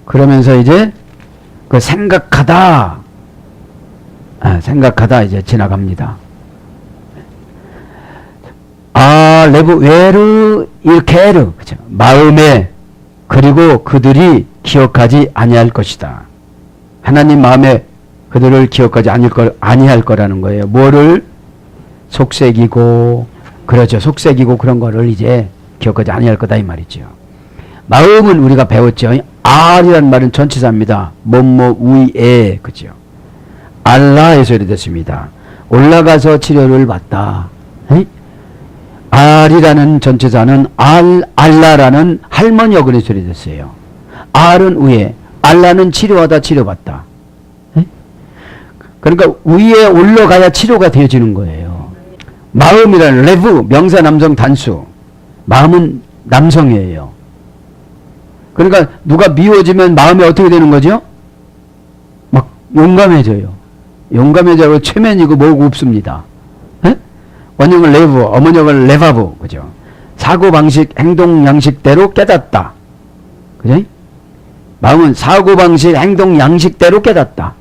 그러면서 이제 그 생각하다 이제 지나갑니다. 레브 웨르 일케르 그죠? 마음에 그리고 그들이 기억하지 아니할 것이다. 하나님 마음에 그들을 기억하지 아니할 거라는 거예요. 뭐를 속색이고 그렇죠. 속색이고 그런 거를 이제 기억하지 아니할 거다 이 말이죠. 마음은 우리가 배웠죠. 알이라는 말은 전치사입니다. 뭐뭐 위에 그죠. 알라에서 이렇게 됐습니다. 올라가서 치료를 받다. 알이라는 전체사는 알라라는 할머니 어근에 처리됐어요. 알은 위에, 알라는 치료하다 치료받다. 그러니까 위에 올라가야 치료가 되어지는 거예요. 마음이라는 레브 명사 남성 단수. 마음은 남성이에요. 그러니까 누가 미워지면 마음이 어떻게 되는 거죠? 막 용감해져요. 용감해져서 최면이고 뭐고 없습니다. 원형을 레브, 어머니형을 레바브, 그죠? 사고방식, 행동 양식대로 깨닫다. 그죠? 마음은 사고방식, 행동, 양식대로 깨닫다.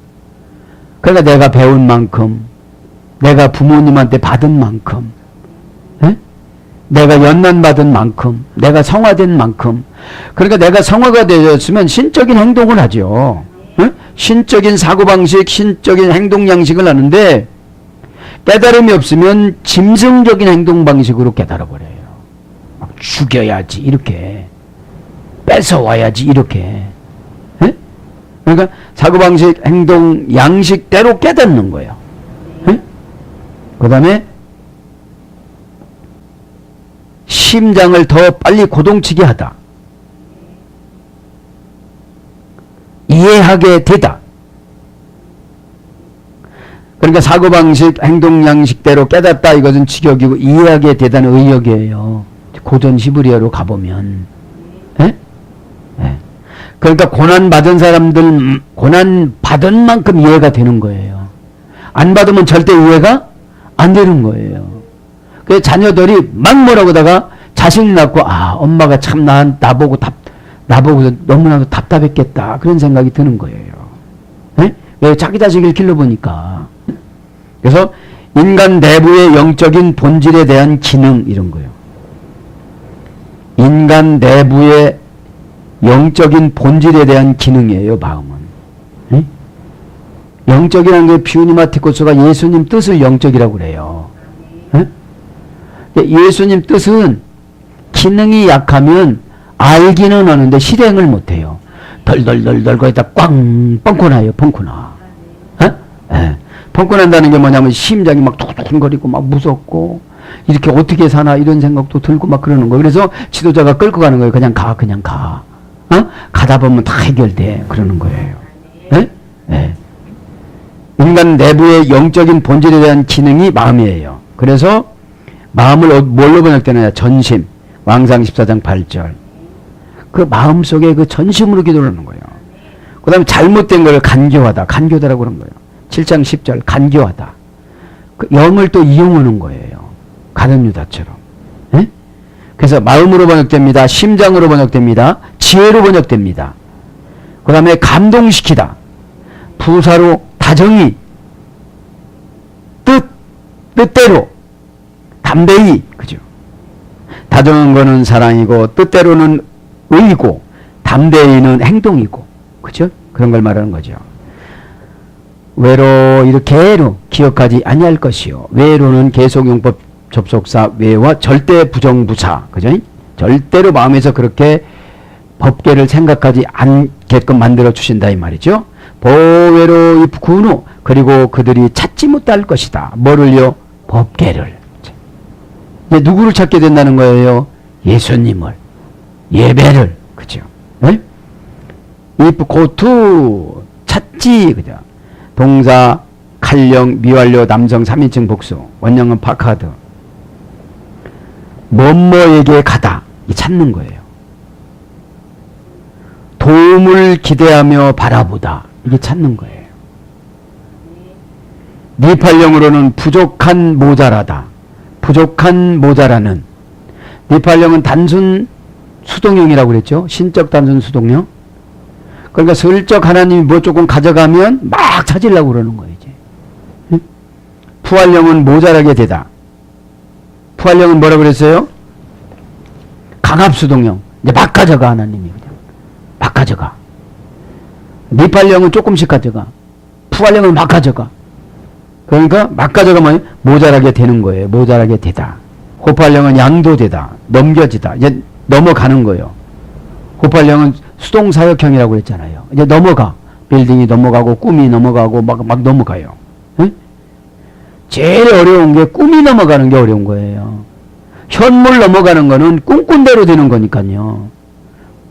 그러니까 내가 배운 만큼, 내가 부모님한테 받은 만큼, 에? 내가 연난받은 만큼, 내가 성화된 만큼. 그러니까 내가 성화가 되었으면 신적인 행동을 하죠. 에? 신적인 사고방식, 신적인 행동 양식을 하는데 깨달음이 없으면 짐승적인 행동 방식으로 깨달아버려요. 막 죽여야지 이렇게, 뺏어와야지 이렇게. 에? 그러니까 사고방식, 행동 양식대로 깨닫는 거예요. 그 다음에 심장을 더 빨리 고동치게 하다. 이해하게 되다. 그러니까 사고방식, 행동 양식대로 깨닫다 이것은 직역이고 이해하게 되다는 의역이에요. 고전 히브리어로 가보면. 에? 에. 그러니까 고난받은 사람들 고난받은 만큼 이해가 되는 거예요. 안 받으면 절대 이해가 안 되는 거예요. 그 자녀들이 막 뭐라고 하다가 자신이 낳고 엄마가 참 나보고 너무나도 답답했겠다 그런 생각이 드는 거예요. 에? 왜 자기 자식을 길러보니까. 그래서 인간 내부의 영적인 본질에 대한 기능 이런 거예요. 인간 내부의 영적인 본질에 대한 기능이에요. 마음은. 에? 영적이라는 게 피우니마티코스가 예수님 뜻을 영적이라고 그래요. 에? 예수님 뜻은 기능이 약하면 알기는 하는데 실행을 못해요. 덜덜덜덜 거기다 꽝 뻥커나요. 펑크나. 펑크난다는 게 뭐냐면 심장이 막 툭툭거리고 막 무섭고 이렇게 어떻게 사나 이런 생각도 들고 막 그러는 거예요. 그래서 지도자가 끌고 가는 거예요. 그냥 가. 가다 보면 다 해결돼. 그러는 거예요. 인간 내부의 영적인 본질에 대한 기능이 마음이에요. 그래서 마음을 뭘로 번역되느냐? 전심. 왕상 14장 8절. 그 마음속에 그 전심으로 기도를 하는 거예요. 그 다음에 잘못된 걸 간교하다. 간교다라고 그런 거예요. 7장 10절 간교하다. 그 영을 또 이용하는 거예요. 가룟 유다처럼. 에? 그래서 마음으로 번역됩니다. 심장으로 번역됩니다. 지혜로 번역됩니다. 그 다음에 감동시키다. 부사로 다정히 뜻대로 담대히 그죠. 다정한 거는 사랑이고 뜻대로는 의고 담대히는 행동이고 그죠. 그런 걸 말하는 거죠. 외로 이렇게로 기억하지 아니할 것이요. 외로는 계속용법 접속사 외와 절대 부정부사 그죠. 절대로 마음에서 그렇게 법계를 생각하지 않게끔 만들어 주신다 이 말이죠. 보외로 입군후 그리고 그들이 찾지 못할 것이다. 뭐를요? 법계를. 이제 누구를 찾게 된다는 거예요? 예수님을. 예배를. 그죠? 입고투 찾지. 그죠? 동사 칼령 미완료 남성 3인칭 복수. 원형은 파카드. 뭐뭐에게 가다. 이 찾는 거예요. 도움을 기대하며 바라보다. 이게 찾는 거예요. 니팔령으로는 부족한 모자라다. 부족한 모자라는. 니팔령은 단순 수동형이라고 그랬죠. 신적 단순 수동형. 그러니까 슬쩍 하나님이 뭐 조금 가져가면 막 찾으려고 그러는 거예요. 이제. 푸활령은 모자라게 되다. 푸활령은 뭐라고 그랬어요? 강압수동형. 이제 막 가져가 하나님이. 막 가져가. 니팔령은 조금씩 가져가. 푸활령은 막 가져가. 그러니까 막 가져가면 모자라게 되는 거예요. 모자라게 되다. 호팔령은 양도되다. 넘겨지다. 이제 넘어가는 거예요. 호팔령은 수동사역형이라고 그랬잖아요. 이제 넘어가. 빌딩이 넘어가고 꿈이 넘어가고 막 넘어가요. 에? 제일 어려운 게 꿈이 넘어가는 게 어려운 거예요. 현물 넘어가는 거는 꿈꾼대로 되는 거니까요.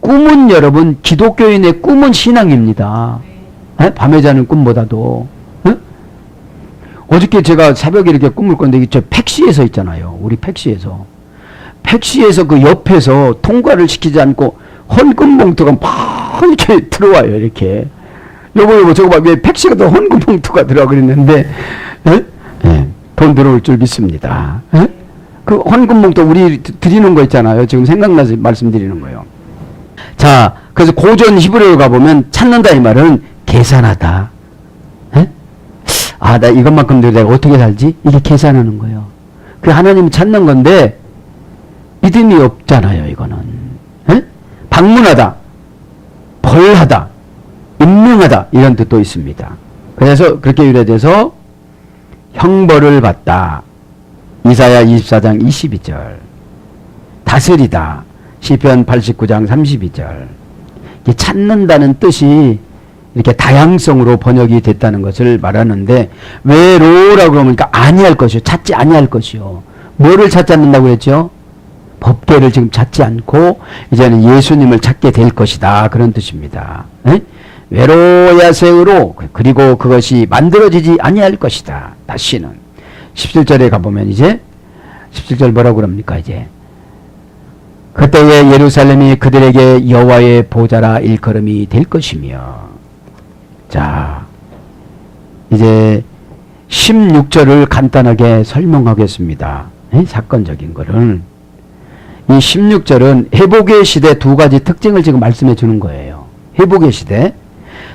꿈은 여러분 기독교인의 꿈은 신앙입니다. 에? 밤에 자는 꿈보다도. 에? 어저께 제가 새벽에 이렇게 꿈을 꿨는데 저 택시에서 있잖아요. 우리 택시에서 그 옆에서 통과를 시키지 않고 헌금 봉투가 막 이렇게 들어와요. 이렇게 여보 저거 봐. 왜 택시가 또 헌금 봉투가 들어와 그랬는데 돈 들어올 줄 믿습니다. 그 헌금 봉투 우리 드리는 거 있잖아요. 지금 생각나서 말씀드리는 거예요. 자, 그래서 고전 히브리어 가보면 찾는다 이 말은 계산하다. 에? 아, 나 이것만큼 내가 어떻게 살지? 이게 계산하는 거예요. 그 하나님 찾는 건데 믿음이 없잖아요, 이거는. 에? 방문하다, 벌하다, 임명하다 이런 뜻도 있습니다. 그래서 그렇게 유래돼서 형벌을 받다. 이사야 24장 22절. 다스리다. 시편 89장 32절. 찾는다는 뜻이 이렇게 다양성으로 번역이 됐다는 것을 말하는데, 왜 로라고 그러니까 아니할 것이요. 찾지 아니할 것이요. 뭐를 찾지 않는다고 그랬죠? 법궤를 지금 찾지 않고 이제는 예수님을 찾게 될 것이다. 그런 뜻입니다. 에? 외로야세으로, 그리고 그것이 만들어지지 아니할 것이다. 다시는 17절에 가보면 이제 17절 뭐라고 그럽니까? 이제 그때에 예루살렘이 그들에게 여호와의 보좌라 일컬음이 될 것이며. 자, 이제 16절을 간단하게 설명하겠습니다. 사건적인 거를. 이 16절은 회복의 시대 두 가지 특징을 지금 말씀해 주는 거예요. 회복의 시대.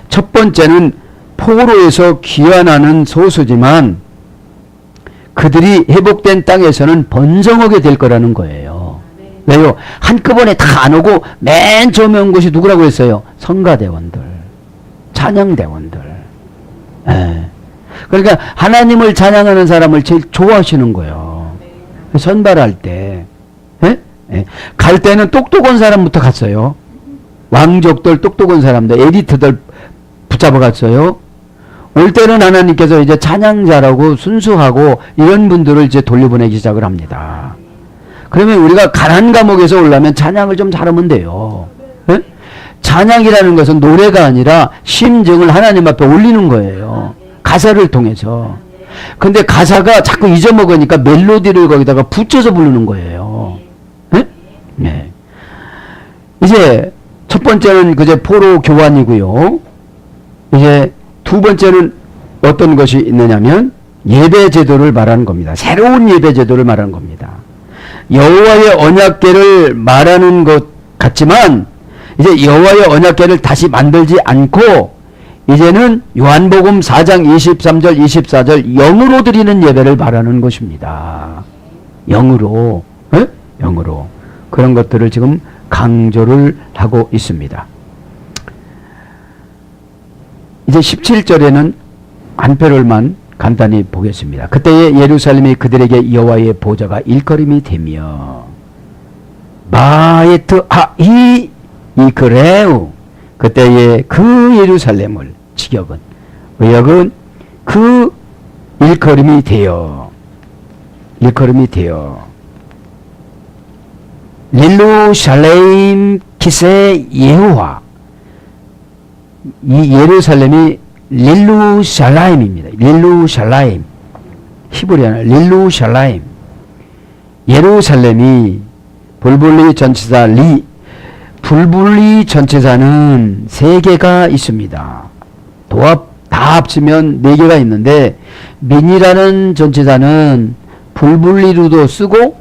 첫 번째는 포로에서 귀환하는 소수지만 그들이 회복된 땅에서는 번성하게 될 거라는 거예요. 왜요? 한꺼번에 다 안 오고 맨 처음에 온 것이 누구라고 했어요? 성가대원들, 찬양대원들. 예. 그러니까 하나님을 찬양하는 사람을 제일 좋아하시는 거예요. 선발할 때. 예? 예. 갈 때는 똑똑한 사람부터 갔어요. 왕족들, 똑똑한 사람들, 에리트들 붙잡아 갔어요. 올 때는 하나님께서 이제 찬양자라고 순수하고 이런 분들을 이제 돌려보내기 시작을 합니다. 그러면 우리가 가난 감옥에서 오려면 찬양을 좀 잘하면 돼요. 예? 찬양이라는 것은 노래가 아니라 심정을 하나님 앞에 올리는 거예요. 가사를 통해서. 근데 가사가 자꾸 잊어먹으니까 멜로디를 거기다가 붙여서 부르는 거예요. 예? 네. 이제 첫 번째는 그제 포로 교환이고요. 이제 두 번째는 어떤 것이 있느냐면 예배 제도를 말하는 겁니다. 새로운 예배 제도를 말하는 겁니다. 여호와의 언약궤를 말하는 것 같지만 이제 여호와의 언약궤를 다시 만들지 않고 이제는 요한복음 4장 23절 24절 영으로 드리는 예배를 말하는 것입니다. 영으로. 에? 영으로. 그런 것들을 지금 강조를 하고 있습니다. 이제 17절에는 한 표를만 간단히 보겠습니다. 그때에 예루살렘이 그들에게 여호와의 보좌가 일컬음이 되며 마에트 아이 이그레우 그때에 그 예루살렘을 직역은 의역은 그 일컬음이 되어 릴루샬레임 기세 예호와 이 예루살렘이 릴루샬라임입니다. 릴루샬라임. 히브리어는 릴루샬라임. 예루살렘이 불불리 전치사 불불리 전치사는 세 개가 있습니다. 다 합치면 네 개가 있는데 민이라는 전치사는 불불리로도 쓰고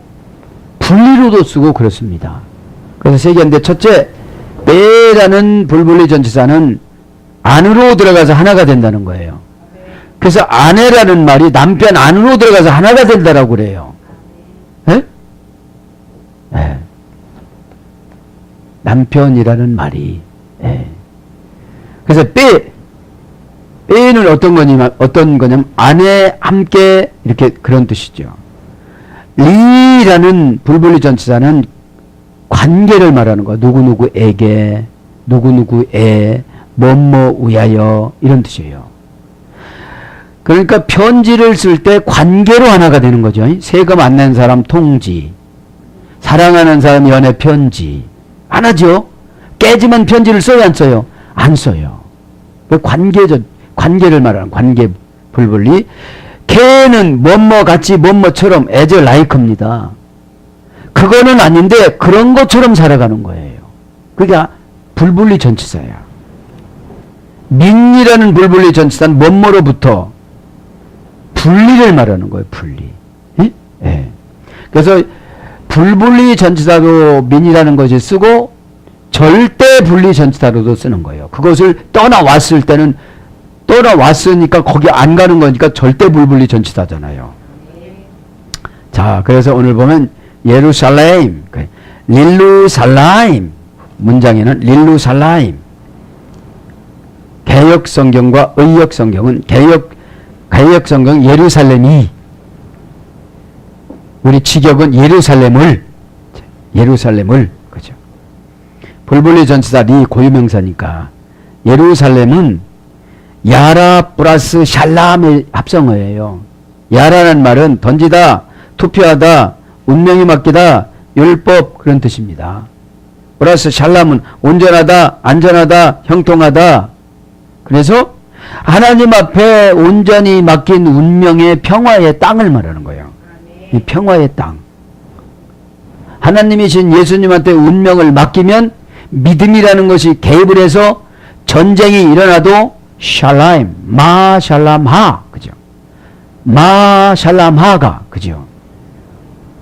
분리로도 쓰고 그렇습니다. 그래서 세 개인데 첫째 빼라는 불분리 전치사는 안으로 들어가서 하나가 된다는 거예요. 그래서 아내라는 말이 남편 안으로 들어가서 하나가 된다라고 그래요. 에? 네. 남편이라는 말이. 네. 그래서 빼는 어떤 거냐면 아내 함께 이렇게 그런 뜻이죠. 리라는 불분리 전치사는 관계를 말하는 거야. 누구누구에게, 누구누구에, 뭐뭐 위하여 이런 뜻이에요. 그러니까 편지를 쓸 때 관계로 하나가 되는 거죠. 세금 안 낸 사람 통지, 사랑하는 사람 연애 편지 하나죠. 깨지면 편지를 써요 안 써요? 안 써요. 관계를 말하는 관계 불분리. 걔는 뭐뭐 같이 뭐뭐처럼 as like입니다. 그거는 아닌데 그런 것처럼 살아가는 거예요. 그러니까 불분리 전치사야. 민이라는 불분리 전치사는 뭐뭐로부터 분리를 말하는 거예요. 분리. 예? 예. 그래서 불분리 전치사로 민이라는 것이 쓰고 절대 분리 전치사로도 쓰는 거예요. 그것을 떠나왔을 때는 떠나왔으니까 거기 안 가는 거니까 절대 불분리 전치사잖아요. 자, 그래서 오늘 보면 예루살렘, 릴루살라임 문장에는 릴루살라임. 개역 성경과 의역 성경은 개역 성경 예루살렘이, 우리 직역은 예루살렘을, 그죠? 불분리 전치사 리 고유명사니까 예루살렘은 야라 플러스 샬람의 합성어예요. 야라는 말은 던지다, 투표하다, 운명이 맡기다, 율법 그런 뜻입니다. 플러스 샬람은 온전하다, 안전하다, 형통하다. 그래서 하나님 앞에 온전히 맡긴 운명의 평화의 땅을 말하는 거예요. 이 평화의 땅. 하나님이신 예수님한테 운명을 맡기면 믿음이라는 것이 개입을 해서 전쟁이 일어나도 샬라임, 마 샬람하, 그죠? 마 샬람하가, 그죠?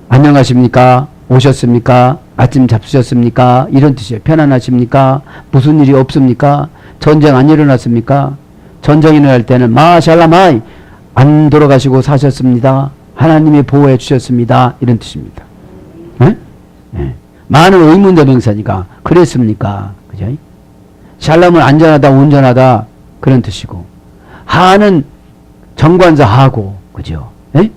안녕하십니까? 오셨습니까? 아침 잡수셨습니까? 이런 뜻이에요. 편안하십니까? 무슨 일이 없습니까? 전쟁 안 일어났습니까? 전쟁이 일어날 때는 마 샬람하이, 안 돌아가시고 사셨습니다. 하나님이 보호해 주셨습니다. 이런 뜻입니다. 네? 네. 많은 의문대명사니까 그랬습니까? 그죠? 샬람은 안전하다, 온전하다 그런 뜻이고, 하는 정관사 하고, 그죠? 네?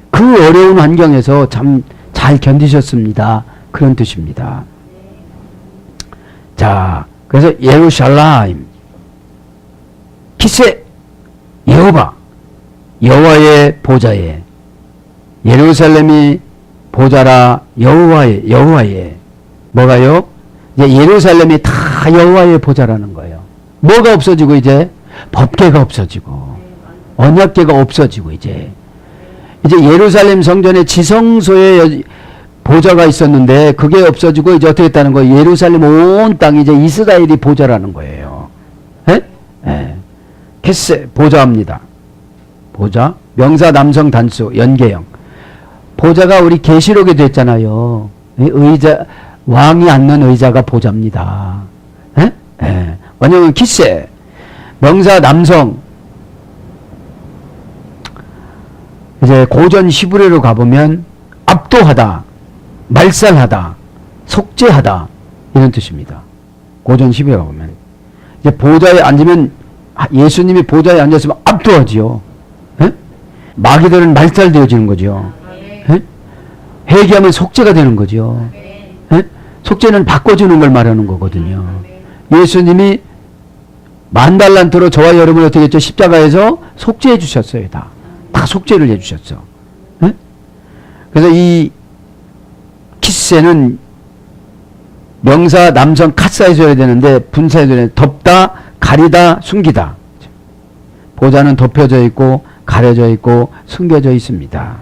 그 어려운 환경에서 참 잘 견디셨습니다. 그런 뜻입니다. 자, 그래서 예루살렘, 키세, 여호와, 여호와의 보좌에, 예루살렘이 보좌라 여호와의, 뭐가요? 이제 예루살렘이 다 여호와의 보좌라는 거예요. 뭐가 없어지고 이제? 법궤가 없어지고, 언약궤가 없어지고 이제 예루살렘 성전의 지성소에 보좌가 있었는데 그게 없어지고 이제 어떻게 했다는 거예요? 예루살렘 온 땅이 이제 이스라엘이 보좌라는 거예요. 예? 예. 캐세, 보좌입니다. 보좌, 명사 남성 단수, 연계형. 보좌가 우리 계시록에도 있잖아요. 의자, 왕이 앉는 의자가 보좌입니다. 예? 예. 원형은 키세, 명사 남성. 이제 고전 히브리어로 가보면 압도하다, 말살하다, 속죄하다 이런 뜻입니다. 고전 히브리어로 가보면 이제 보좌에 앉으면, 예수님이 보좌에 앉았으면 압도하지요. 에? 마귀들은 말살되어지는 거죠. 에? 회개하면 속죄가 되는 거죠. 에? 속죄는 바꿔주는 걸 말하는 거거든요. 예수님이 만달란트로 저와 여러분을 어떻게 했죠? 십자가에서 속죄해 주셨어요. 다 속죄를 해주셨어. 네? 그래서 이 키세는 명사 남성 카사에 써야 되는데 분사에 써야 되는데, 덮다, 가리다, 숨기다. 보좌는 덮여져 있고 가려져 있고 숨겨져 있습니다.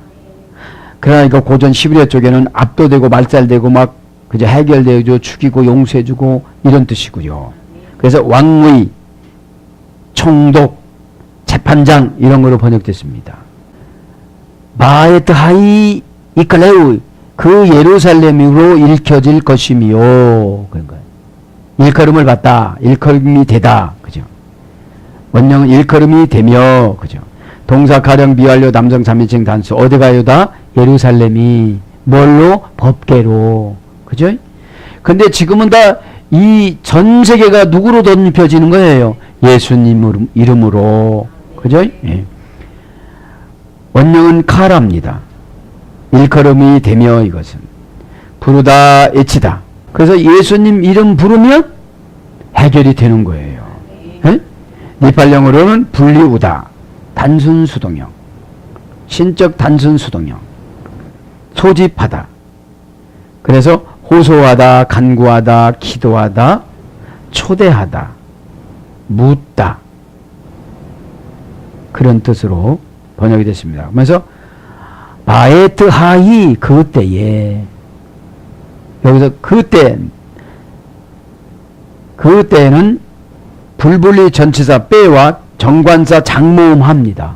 그러나 이거 고전 히브리어 쪽에는 압도되고 말살되고 막 그저 해결되고 죽이고 용서해주고 이런 뜻이고요. 그래서 왕의, 총독, 재판장 이런 거로 번역됐습니다. 마에트 하이 이클레우, 그 예루살렘으로 일켜질 것이미요. 그런 거예요. 일컬음을 받다, 일컬음이 되다, 그죠? 원형은 일컬음이 되며, 그죠? 동사 가령 미완료 남성 3인칭 단수, 어디 가요다? 예루살렘이 뭘로? 법궤로, 그죠? 근데 지금은 다 이 전 세계가 누구로 덧입혀지는 거예요? 예수님 이름으로, 그죠? 예. 원형은 카라입니다. 일컬음이 되며, 이것은 부르다, 애치다. 그래서 예수님 이름 부르면 해결이 되는 거예요. 예? 니팔령으로는 분리우다, 단순 수동형, 신적 단순 수동형, 소집하다. 그래서 호소하다, 간구하다, 기도하다, 초대하다, 묻다, 그런 뜻으로 번역이 됐습니다. 그래서 바에트 하이, 그때에, 여기서 그때는 불분리 전치사 빼와 정관사 장모음합니다.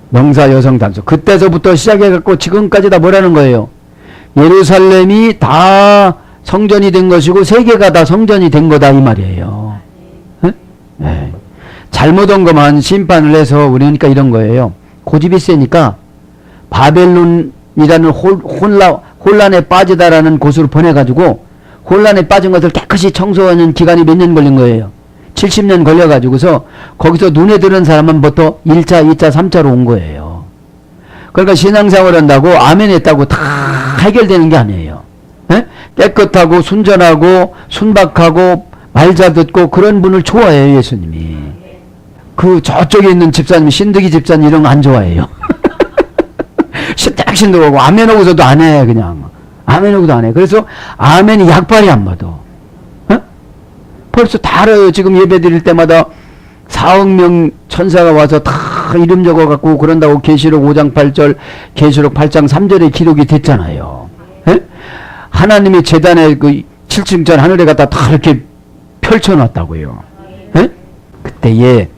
명사 여성 단수. 그때서부터 시작해갖고 지금까지 다 뭐라는 거예요? 예루살렘이 다 성전이 된 것이고 세계가 다 성전이 된 거다 이 말이에요. 예? 예. 잘못한 것만 심판을 해서 우리 그러니까 이런 거예요. 고집이 세니까 바벨론이라는 혼란에 빠지다라는 곳으로 보내가지고 혼란에 빠진 것을 깨끗이 청소하는 기간이 몇 년 걸린 거예요. 70년 걸려가지고서 거기서 눈에 들은 사람만부터 1차, 2차, 3차로 온 거예요. 그러니까 신앙생활 한다고 아멘 했다고 다 해결되는 게 아니에요. 예? 깨끗하고 순전하고 순박하고 말 잘 듣고 그런 분을 좋아해요, 예수님이. 그 저쪽에 있는 집사님, 신득이 집사님 이런 거 안 좋아해요. 신득하고 아멘 하고서도 안 해, 그냥. 아멘 하고도 안 해. 그래서 아멘이 약발이 안 맞아. 벌써 다 알아요. 지금 예배 드릴 때마다 4억 명 천사가 와서 다 이름 적어갖고 그런다고 계시록 5장 8절, 계시록 8장 3절에 기록이 됐잖아요. 예? 하나님이 재단에 그 7층전 하늘에 갖다 다 이렇게 펼쳐놨다고요. 예? 그때에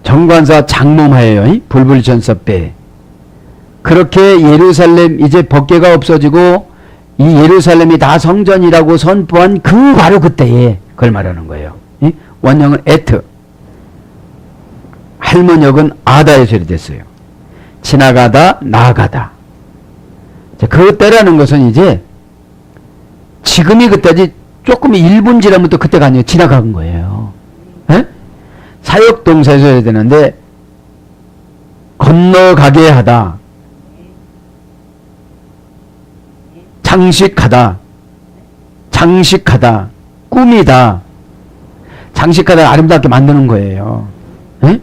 정관사 장mom하예요. 불불전섭배. 그렇게 예루살렘 이제 법궤가 없어지고 이 예루살렘이 다 성전이라고 선포한 그 바로 그때에 그걸 말하는 거예요. 원형은 에트, 할머니역은 아다의 소리 됐어요. 지나가다 나아가다. 그때라는 것은 이제 지금이 그때지 조금 1분 지나면 또 그때가 아니에요. 지나간 거예요. 에? 사역동사에서 해야 되는데 건너가게 하다, 장식하다, 장식하다, 꾸미다, 장식하다 아름답게 만드는 거예요. 에?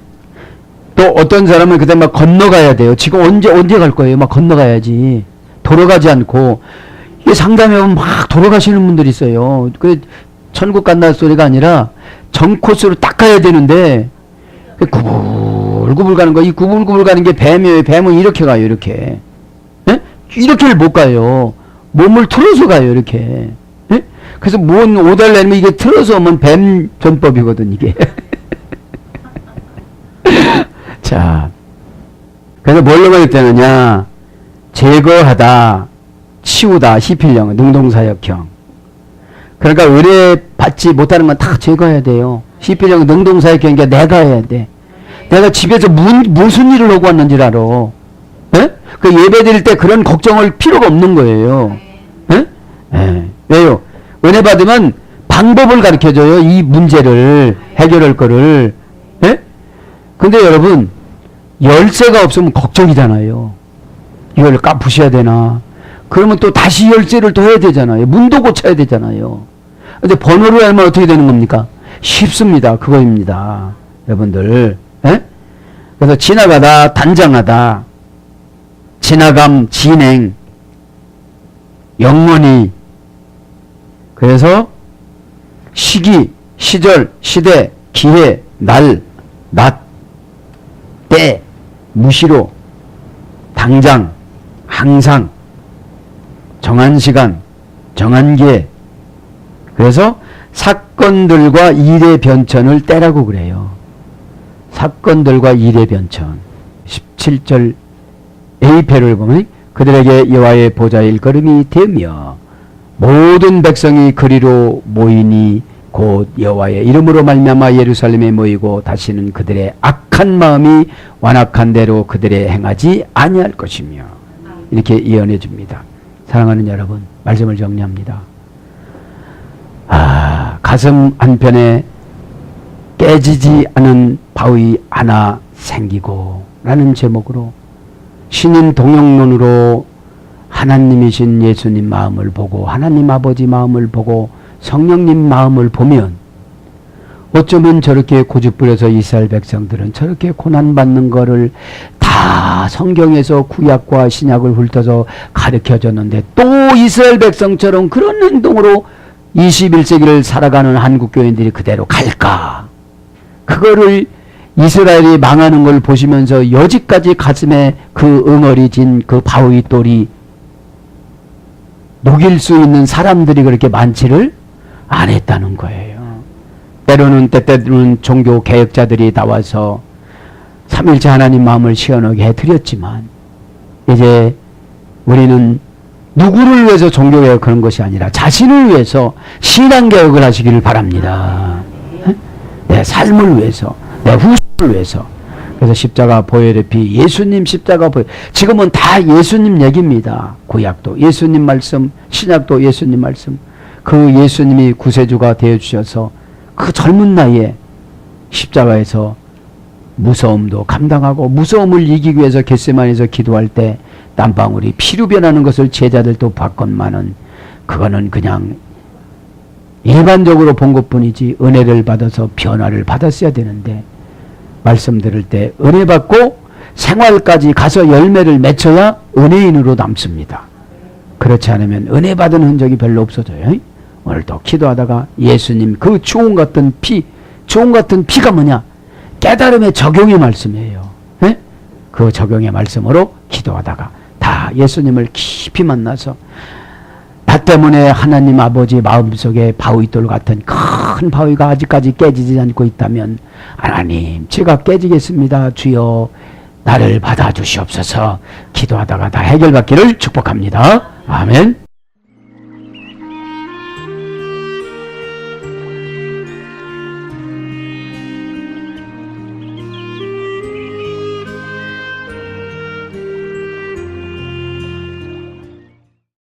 또 어떤 사람은 그때 막 건너가야 돼요. 지금 언제 갈 거예요? 막 건너가야지. 돌아가지 않고. 이게 상담해 보면 막 돌아가시는 분들이 있어요. 그 천국 간다는 소리가 아니라 정 코스로 딱 가야 되는데 구불구불 가는 거. 이 구불구불 가는 게 뱀이에요. 뱀은 이렇게 가요. 이렇게. 에? 이렇게를 못 가요. 몸을 틀어서 가요. 이렇게. 에? 그래서 뭔 오달 내면 이게 틀어서 오면 뱀 전법이거든 이게. 자, 그래서 뭘로 가겠다느냐? 제거하다, 치우다, 시필령, 능동사역형. 그러니까 의뢰 받지 못하는 건 다 제거해야 돼요. 시필령, 능동사역형이니까 내가 해야 돼. 내가 집에서 무슨 일을 하고 왔는지 알아. 예? 그 예배 드릴 때 그런 걱정할 필요가 없는 거예요. 예? 예. 왜요? 은혜 받으면 방법을 가르쳐줘요. 이 문제를 해결할 거를. 예? 근데 여러분, 열쇠가 없으면 걱정이잖아요. 이걸 까부셔야 되나? 그러면 또 다시 열쇠를 더 해야 되잖아요. 문도 고쳐야 되잖아요. 근데 번호를 알면 어떻게 되는 겁니까? 쉽습니다. 그거입니다. 여러분들. 에? 그래서 지나가다, 단장하다, 지나감, 진행, 영원히. 그래서 시기, 시절, 시대, 기회, 날, 낮, 때, 무시로, 당장, 항상, 정한 시간, 정한 기회. 그래서 사건들과 일의 변천을 떼라고 그래요. 사건들과 일의 변천. 17절 A패를 보면 그들에게 여호와의 보좌의 일걸음이 되며 모든 백성이 그리로 모이니 곧 여호와의 이름으로 말미암아 예루살렘에 모이고 다시는 그들의 악한 마음이 완악한 대로 그들의 행하지 아니할 것이며 이렇게 예언해 줍니다. 사랑하는 여러분, 말씀을 정리합니다. 가슴 한편에 깨지지 않은 바위 하나 생기고 라는 제목으로 신인 동영론으로 하나님이신 예수님 마음을 보고 하나님 아버지 마음을 보고 성령님 마음을 보면 어쩌면 저렇게 고집부려서 이스라엘 백성들은 저렇게 고난받는 거를 다 성경에서 구약과 신약을 훑어서 가르쳐줬는데 또 이스라엘 백성처럼 그런 행동으로 21세기를 살아가는 한국교인들이 그대로 갈까? 그거를 이스라엘이 망하는 걸 보시면서 여지까지 가슴에 그 응어리진 그 바위돌이 녹일 수 있는 사람들이 그렇게 많지를 않았다는 거예요. 때때로는 종교 개혁자들이 나와서 삼일째 하나님 마음을 시원하게 해드렸지만 이제 우리는 누구를 위해서 종교개혁 그런 것이 아니라 자신을 위해서 신앙개혁을 하시기를 바랍니다. 내 삶을 위해서, 내 후손을 위해서. 그래서 십자가 보혈의 피, 예수님 십자가 보혈. 지금은 다 예수님 얘기입니다. 구약도 예수님 말씀, 신약도 예수님 말씀. 그 예수님이 구세주가 되어주셔서 그 젊은 나이에 십자가에서 무서움도 감당하고 무서움을 이기기 위해서 겟세마네에서 기도할 때 땀방울이 피로 변하는 것을 제자들도 봤건만은 그거는 그냥 일반적으로 본 것뿐이지 은혜를 받아서 변화를 받았어야 되는데 말씀 들을 때 은혜 받고 생활까지 가서 열매를 맺혀야 은혜인으로 남습니다. 그렇지 않으면 은혜 받은 흔적이 별로 없어져요. 오늘도 기도하다가 예수님 그 주홍 같은 피, 주홍 같은 피가 뭐냐? 깨달음의 적용의 말씀이에요. 그 적용의 말씀으로 기도하다가 다 예수님을 깊이 만나서 나 때문에 하나님 아버지 마음속에 바위돌 같은 큰 바위가 아직까지 깨지지 않고 있다면 하나님 제가 깨지겠습니다. 주여 나를 받아주시옵소서. 기도하다가 다 해결받기를 축복합니다. 아멘.